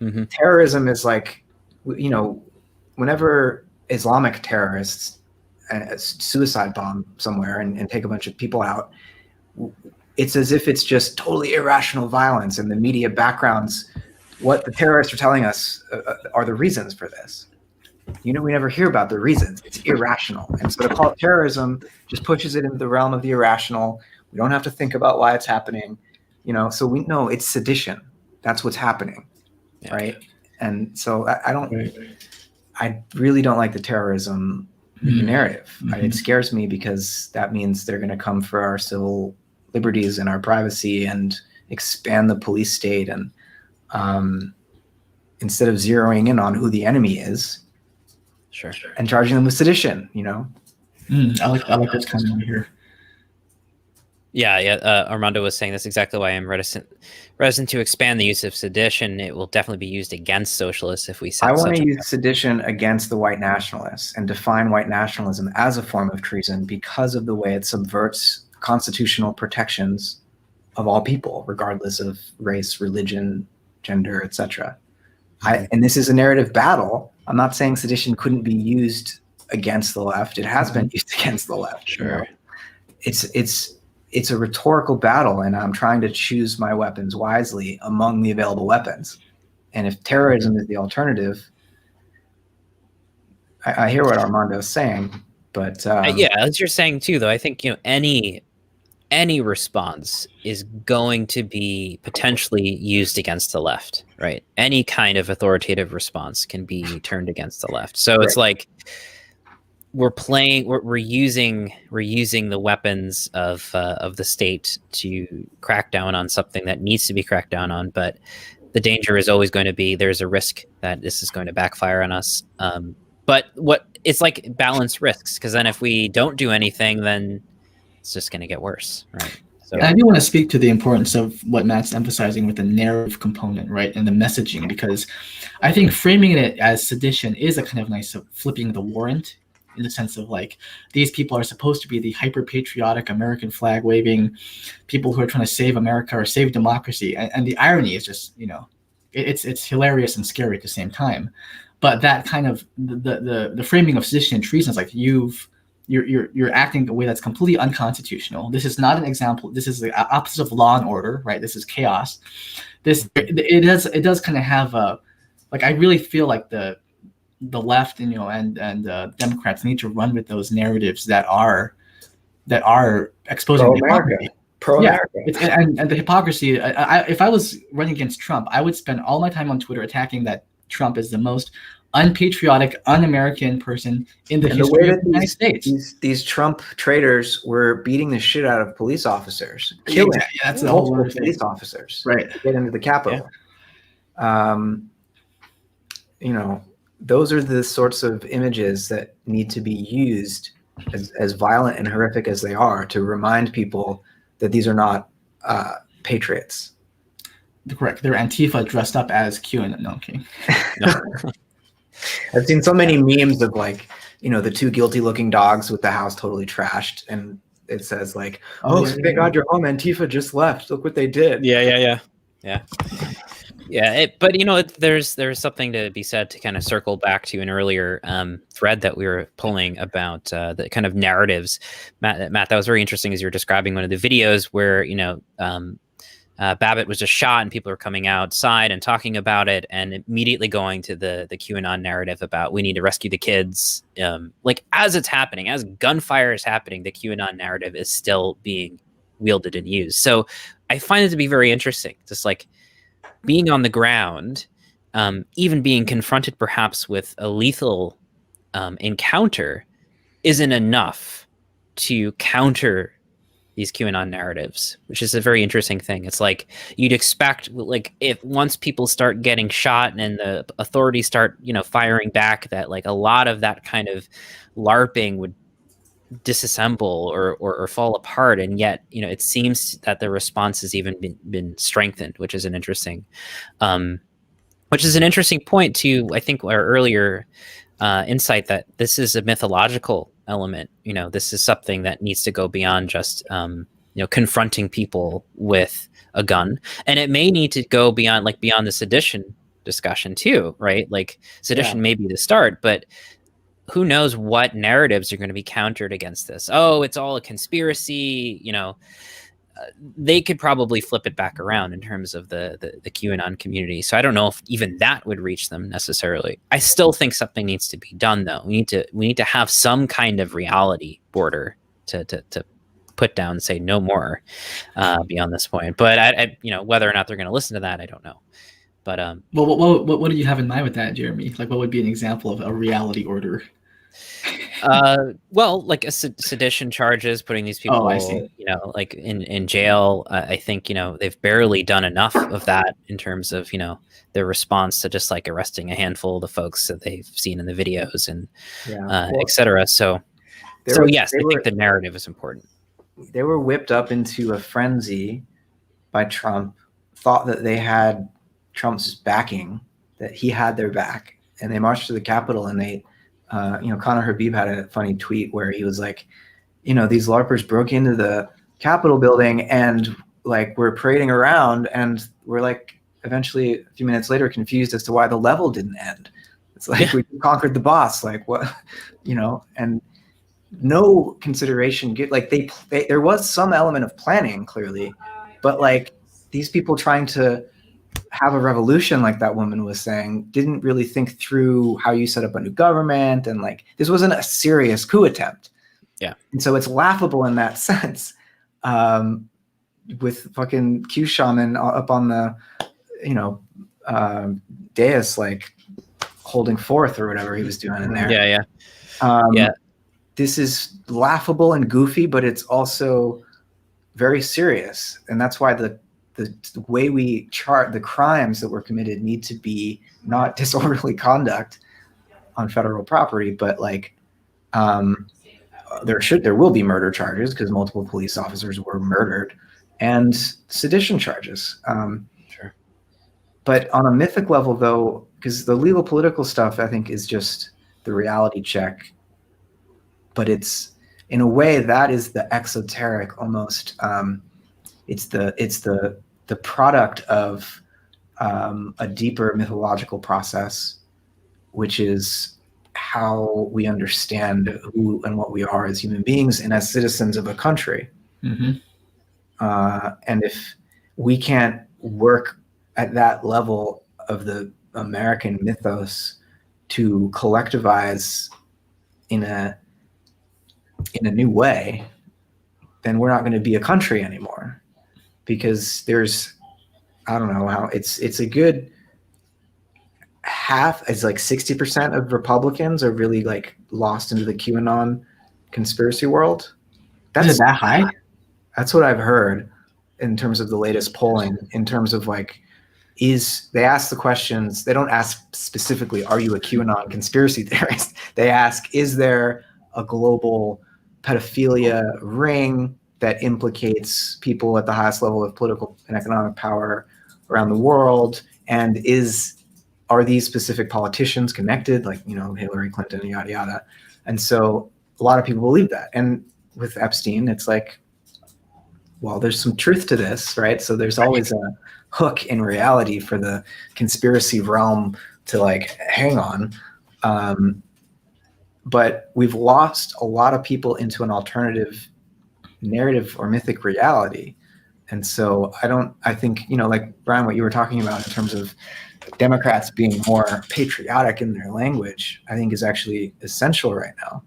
Speaker 2: Mm-hmm. Terrorism is like, whenever Islamic terrorists suicide bomb somewhere and take a bunch of people out, it's as if it's just totally irrational violence, and the media backgrounds what the terrorists are telling us are the reasons for this. We never hear about the reasons. It's irrational. And so to call it terrorism just pushes it into the realm of the irrational. We don't have to think about why it's happening, so we know it's sedition. That's what's happening, right? And so I really don't like the terrorism narrative. Mm-hmm. It scares me, because that means they're going to come for our civil liberties and our privacy and expand the police state. And instead of zeroing in on who the enemy is, and charging them with sedition,
Speaker 3: I like this kind of here.
Speaker 1: Yeah. Armando was saying that's exactly why I'm reticent to expand the use of sedition. It will definitely be used against socialists if we set
Speaker 2: I want
Speaker 1: such
Speaker 2: to
Speaker 1: a
Speaker 2: use sedition against the white nationalists and define white nationalism as a form of treason because of the way it subverts constitutional protections of all people, regardless of race, religion, gender, etc. And this is a narrative battle. I'm not saying sedition couldn't be used against the left. It has been used against the left.
Speaker 1: Sure.
Speaker 2: You know? It's a rhetorical battle, and I'm trying to choose my weapons wisely among the available weapons. And if terrorism is the alternative, I hear what Armando is saying, but
Speaker 1: yeah, as you're saying too, though, I think any response is going to be potentially used against the left, right? Any kind of authoritative response can be turned against the left. So it's like we're using the weapons of the state to crack down on something that needs to be cracked down on, but the danger is always going to be there's a risk that this is going to backfire on us. But it's like balance risks, because then if we don't do anything, then it's just going to get worse, right? So
Speaker 3: I do want to speak to the importance of what Matt's emphasizing with the narrative component, right, and the messaging, because I think framing it as sedition is a kind of nice flipping the warrant, in the sense of like, these people are supposed to be the hyper-patriotic American flag waving people who are trying to save America or save democracy, and the irony is just, it's hilarious and scary at the same time. But that kind of the framing of sedition and treason is like you're acting in a way that's completely unconstitutional. This is not an example. This is the opposite of law and order, right? This is chaos. It does kind of have a, like, I really feel like the left and Democrats need to run with those narratives that are exposing hypocrisy. And the hypocrisy. If I was running against Trump, I would spend all my time on Twitter attacking that Trump is the most unpatriotic, un-American person in the history of the United States.
Speaker 2: These Trump traitors were beating the shit out of police officers, killing
Speaker 3: that's the whole
Speaker 2: police officers,
Speaker 3: right,
Speaker 2: to get into the Capitol. Those are the sorts of images that need to be used, as violent and horrific as they are, to remind people that these are not patriots.
Speaker 3: Correct. They're Antifa dressed up as QAnon. No, I'm kidding.
Speaker 2: I've seen so many memes of the two guilty looking dogs with the house totally trashed, and it says like, thank God you're home, Antifa just left, look what they did.
Speaker 1: Yeah. But there's something to be said to kind of circle back to an earlier thread that we were pulling about the kind of narratives. Matt, that was very interesting as you were describing one of the videos where Babbitt was just shot and people are coming outside and talking about it and immediately going to the QAnon narrative about we need to rescue the kids. As it's happening, as gunfire is happening, the QAnon narrative is still being wielded and used. So I find it to be very interesting, just like being on the ground, even being confronted perhaps with a lethal encounter isn't enough to counter these QAnon narratives, which is a very interesting thing. It's like you'd expect, like, if once people start getting shot and the authorities start, firing back, that like a lot of that kind of LARPing would disassemble or fall apart. And yet, it seems that the response has even been strengthened, which is an interesting point to, I think, our earlier insight that this is a mythological element. This is something that needs to go beyond just confronting people with a gun, and it may need to go beyond the sedition discussion too, right? Like sedition may be the start, but who knows what narratives are going to be countered against this? Oh, it's all a conspiracy. They could probably flip it back around in terms of the QAnon community. So I don't know if even that would reach them necessarily. I still think something needs to be done, though. We need to have some kind of reality border to put down and say no more beyond this point. But I whether or not they're going to listen to that, I don't know. But
Speaker 3: what do you have in mind with that, Jeremy? Like, what would be an example of a reality order?
Speaker 1: Like a sedition charges, putting these people, like in jail. I think, they've barely done enough of that in terms of, their response to just like arresting a handful of the folks that they've seen in the videos and et cetera. So yes, I think the narrative is important.
Speaker 2: they were whipped up into a frenzy by Trump, thought that they had Trump's backing, that he had their back, and they marched to the Capitol. And they, Conor Habib had a funny tweet where he was like, these LARPers broke into the Capitol building and like we're parading around, and we're like eventually a few minutes later confused as to why the level didn't end. It's like we conquered the boss, like what, and no consideration. Like they there was some element of planning clearly, but like these people trying to have a revolution, like that woman was saying, didn't really think through how you set up a new government, and like this wasn't a serious coup attempt.
Speaker 1: Yeah,
Speaker 2: and so it's laughable in that sense. With fucking Q Shaman up on the, dais, like holding forth or whatever he was doing in there.
Speaker 1: Yeah.
Speaker 2: This is laughable and goofy, but it's also very serious, and that's why the way we chart the crimes that were committed need to be not disorderly conduct on federal property, but like there will be murder charges because multiple police officers were murdered, and sedition charges.
Speaker 1: Sure.
Speaker 2: But on a mythic level, though, because the legal political stuff, I think, is just the reality check. But it's, in a way, that is the exoteric almost. It's the product of a deeper mythological process, which is how we understand who and what we are as human beings and as citizens of a country.
Speaker 3: Mm-hmm.
Speaker 2: And if we can't work at that level of the American mythos to collectivize in a new way, then we're not going to be a country anymore, because there's, I don't know how, it's a good half, it's like 60% of Republicans are really like lost into the QAnon conspiracy world.
Speaker 3: Is it that high?
Speaker 2: That's what I've heard in terms of the latest polling, in terms of like, they ask the questions, they don't ask specifically, are you a QAnon conspiracy theorist? They ask, is there a global pedophilia ring that implicates people at the highest level of political and economic power around the world? And are these specific politicians connected, like, Hillary Clinton, yada, yada. And so a lot of people believe that. And with Epstein, it's like, well, there's some truth to this, right? So there's always a hook in reality for the conspiracy realm to like hang on. But we've lost a lot of people into an alternative narrative or mythic reality. And so I think, like Brian, what you were talking about in terms of Democrats being more patriotic in their language, I think is actually essential right now,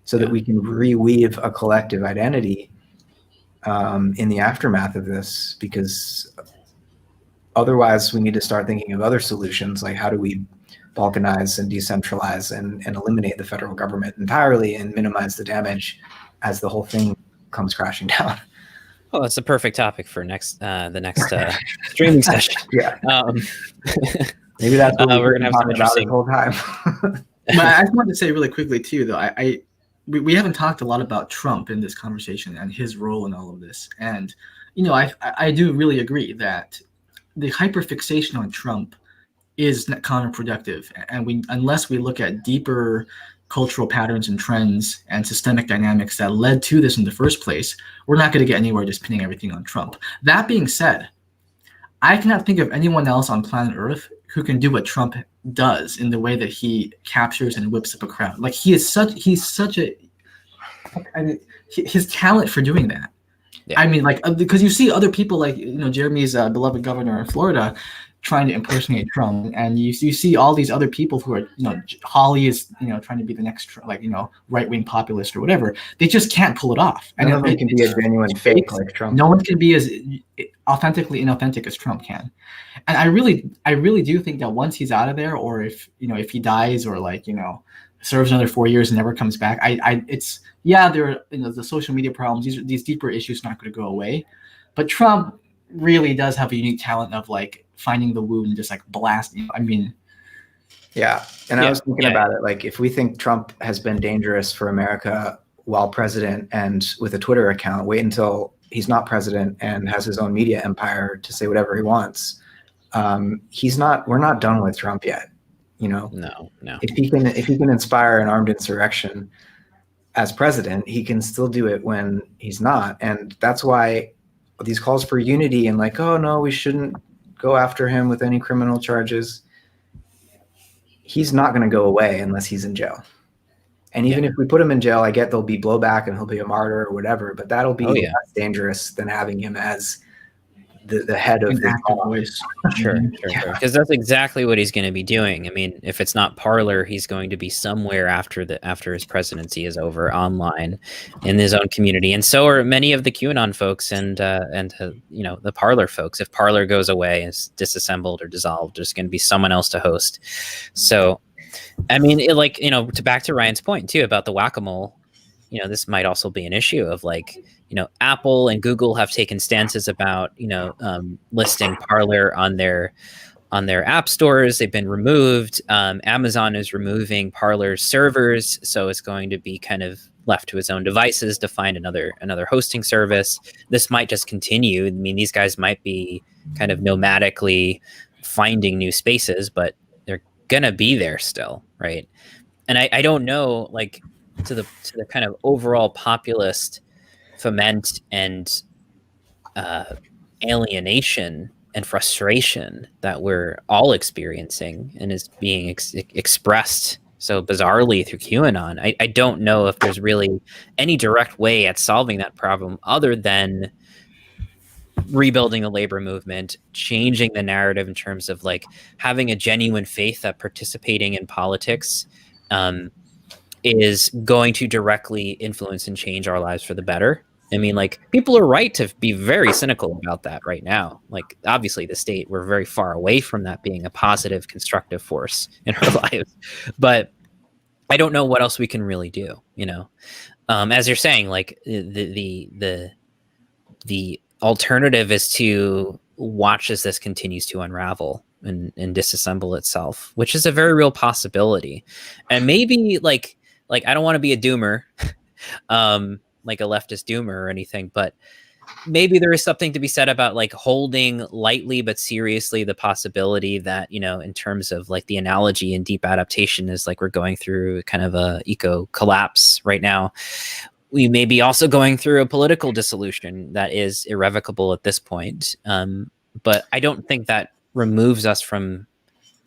Speaker 2: so that we can reweave a collective identity in the aftermath of this, because otherwise we need to start thinking of other solutions, like how do we balkanize and decentralize and eliminate the federal government entirely and minimize the damage as the whole thing comes crashing down.
Speaker 1: Well, that's a perfect topic for the next streaming session.
Speaker 2: Yeah. Maybe that's what
Speaker 1: we're gonna have some interesting
Speaker 2: the whole time.
Speaker 3: But I just wanted to say really quickly too, though, we haven't talked a lot about Trump in this conversation and his role in all of this. And, I do really agree that the hyperfixation on Trump is counterproductive. And unless we look at deeper cultural patterns and trends and systemic dynamics that led to this in the first place, we're not going to get anywhere just pinning everything on Trump. That being said, I cannot think of anyone else on planet Earth who can do what Trump does in the way that he captures and whips up a crowd. Like he's such a, his talent for doing that. Yeah. I mean, like, because you see other people like, Jeremy's beloved governor in Florida trying to impersonate Trump, and you see all these other people who are, Holly is, trying to be the next, right-wing populist or whatever. They just can't pull it off.
Speaker 2: And no one can be a genuine fake like Trump.
Speaker 3: No one can be as authentically inauthentic as Trump can. And I really do think that once he's out of there, or if he dies, or serves another 4 years and never comes back, there are the social media problems. These deeper issues are not going to go away, but Trump really does have a unique talent of finding the wound and just blasting. I mean,
Speaker 2: yeah. And I was thinking about it, if we think Trump has been dangerous for America, while president and with a Twitter account. Wait until he's not president and has his own media empire to say whatever he wants. We're not done with Trump yet.
Speaker 1: No.
Speaker 2: If he can inspire an armed insurrection as president, he can still do it when he's not. And that's why these calls for unity and like, oh no, we shouldn't go after him with any criminal charges. He's not going to go away unless he's in jail. And even if we put him in jail, I get there'll be blowback and he'll be a martyr or whatever, but that'll be less dangerous than having him as the head of the
Speaker 3: voice.
Speaker 1: Sure. Because that's exactly what he's going to be doing. I mean, if it's not Parler, he's going to be somewhere after his presidency is over, online in his own community, and so are many of the QAnon folks and the Parler folks. If Parler goes away, is disassembled or dissolved, there's going to be someone else to host. So, I mean, back to Ryan's point too about the whack-a-mole. This might also be an issue of like, Apple and Google have taken stances about, listing Parler on their app stores. They've been removed. Amazon is removing Parler's servers, so it's going to be kind of left to its own devices to find another hosting service. This might just continue. I mean, these guys might be kind of nomadically finding new spaces, but they're gonna be there still, right? And I don't know, like, to the kind of overall populist foment and alienation and frustration that we're all experiencing and is being expressed so bizarrely through QAnon. I don't know if there's really any direct way at solving that problem other than rebuilding the labor movement, changing the narrative in terms of like having a genuine faith that participating in politics is going to directly influence and change our lives for the better. I mean, like, people are right to be very cynical about that right now. Like, obviously the state, we're very far away from that being a positive, constructive force in our lives, but I don't know what else we can really do, as you're saying, like the alternative is to watch as this continues to unravel and disassemble itself, which is a very real possibility. And maybe like I don't want to be a doomer, like a leftist doomer or anything, but maybe there is something to be said about like holding lightly but seriously the possibility that, in terms of like the analogy and deep adaptation is like we're going through kind of a eco collapse right now. We may be also going through a political dissolution that is irrevocable at this point. But I don't think that removes us from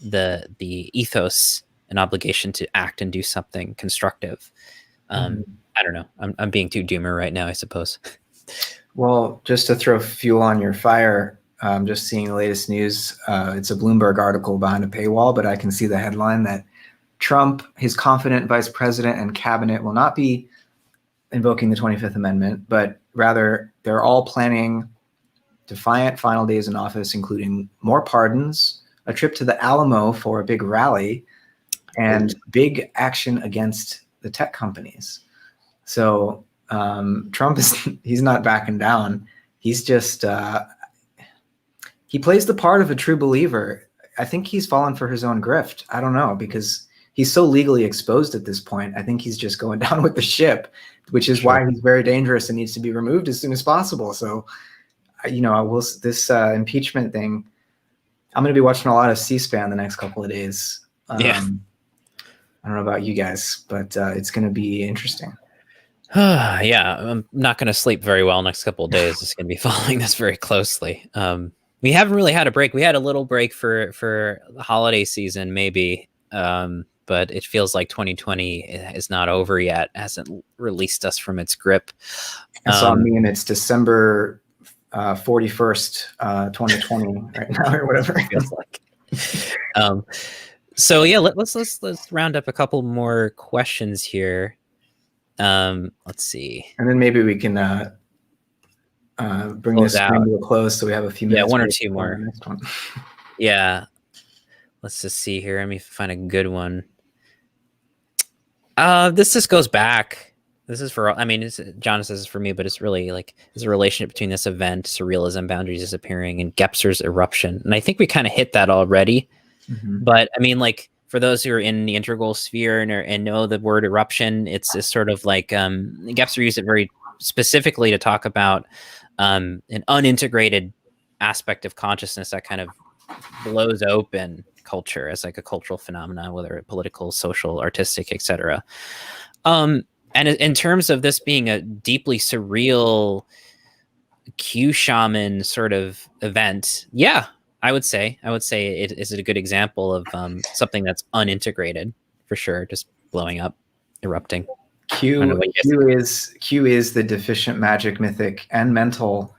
Speaker 1: the ethos and obligation to act and do something constructive. I don't know. I'm being too doomer right now, I suppose.
Speaker 2: Well, just to throw fuel on your fire, just seeing the latest news, it's a Bloomberg article behind a paywall, but I can see the headline that Trump, his confident vice president and cabinet will not be invoking the 25th Amendment, but rather they're all planning defiant final days in office, including more pardons, a trip to the Alamo for a big rally, and big action against the tech companies. So Trump he's not backing down. He's just, he plays the part of a true believer. I think he's fallen for his own grift. I don't know, because he's so legally exposed at this point. I think he's just going down with the ship, which is why he's very dangerous and needs to be removed as soon as possible. So, this impeachment thing, I'm going to be watching a lot of C-SPAN the next couple of days. I don't know about you guys, but it's going to be interesting.
Speaker 1: Yeah, I'm not going to sleep very well next couple of days. It's going to be following this very closely. We haven't really had a break. We had a little break for the holiday season, maybe, but it feels like 2020 is not over yet. It hasn't released us from its grip.
Speaker 2: I saw a meme. It's December 41st, 2020 right now, or whatever it feels like.
Speaker 1: So yeah, let's round up a couple more questions here. Let's see,
Speaker 2: and then maybe we can bring this stream to a close, so we have a few minutes.
Speaker 1: Yeah, one or two more. Next one. Yeah, let's just see here. Let me find a good one. This just goes back. This is for, John says it's for me, but it's really like there's a relationship between this event, surrealism, boundaries disappearing, and Gepser's eruption. And I think we kind of hit that already. Mm-hmm. But I mean, like, for those who are in the integral sphere and know the word eruption, it's sort of like Gebser used it very specifically to talk about an unintegrated aspect of consciousness that kind of blows open culture as like a cultural phenomenon, whether political, social, artistic, etc. And in terms of this being a deeply surreal Q shaman sort of event, yeah, I would say it is a good example of something that's unintegrated for sure, just blowing up, erupting.
Speaker 2: Q is the deficient magic, mythic, and mental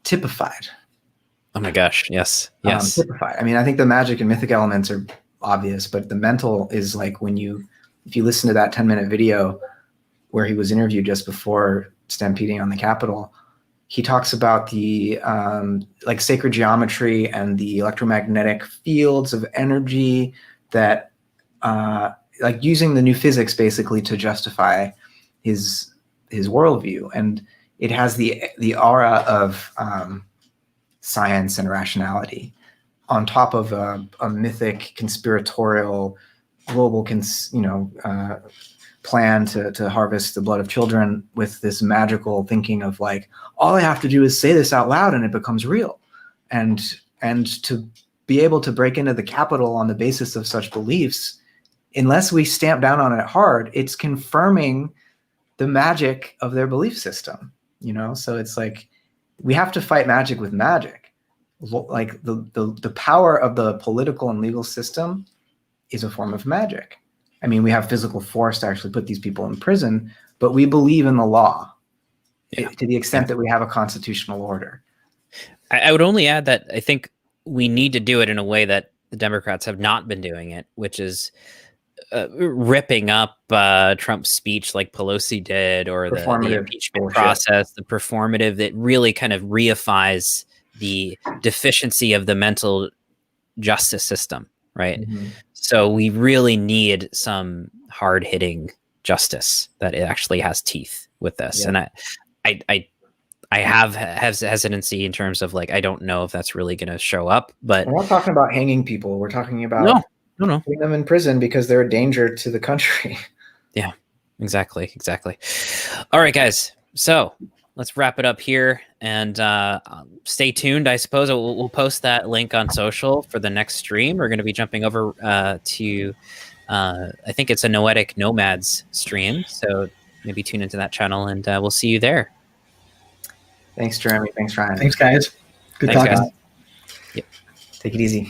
Speaker 2: typified.
Speaker 1: Oh my gosh, yes.
Speaker 2: Typified. I mean, I think the magic and mythic elements are obvious, but the mental is like if you listen to that 10-minute video where he was interviewed just before stampeding on the Capitol, he talks about the like sacred geometry and the electromagnetic fields of energy that like using the new physics basically to justify his worldview. And it has the aura of science and rationality on top of a mythic conspiratorial global plan to harvest the blood of children, with this magical thinking of like, all I have to do is say this out loud and it becomes real. And to be able to break into the Capitol on the basis of such beliefs, unless we stamp down on it hard, it's confirming the magic of their belief system, So it's like, we have to fight magic with magic. Like the power of the political and legal system is a form of magic. I mean, we have physical force to actually put these people in prison, but we believe in the law to the extent that we have a constitutional order.
Speaker 1: I would only add that I think we need to do it in a way that the Democrats have not been doing it, which is ripping up Trump's speech like Pelosi did, or the impeachment process, the performative that really kind of reifies the deficiency of the mental justice system, right? Mm-hmm. So we really need some hard-hitting justice that it actually has teeth with this. Yeah. And I have hesitancy in terms of like, I don't know if that's really going to show up, but
Speaker 2: we're not talking about hanging people. We're talking about putting them in prison because they're a danger to the country.
Speaker 1: Yeah, exactly. All right, guys. So let's wrap it up here and stay tuned. I suppose we'll post that link on social for the next stream. We're going to be jumping over to, I think it's a Noetic Nomads stream. So maybe tune into that channel and we'll see you there.
Speaker 2: Thanks, Jeremy. Thanks, Ryan.
Speaker 3: Thanks, guys. Good talking.
Speaker 1: Yep.
Speaker 2: Take it easy.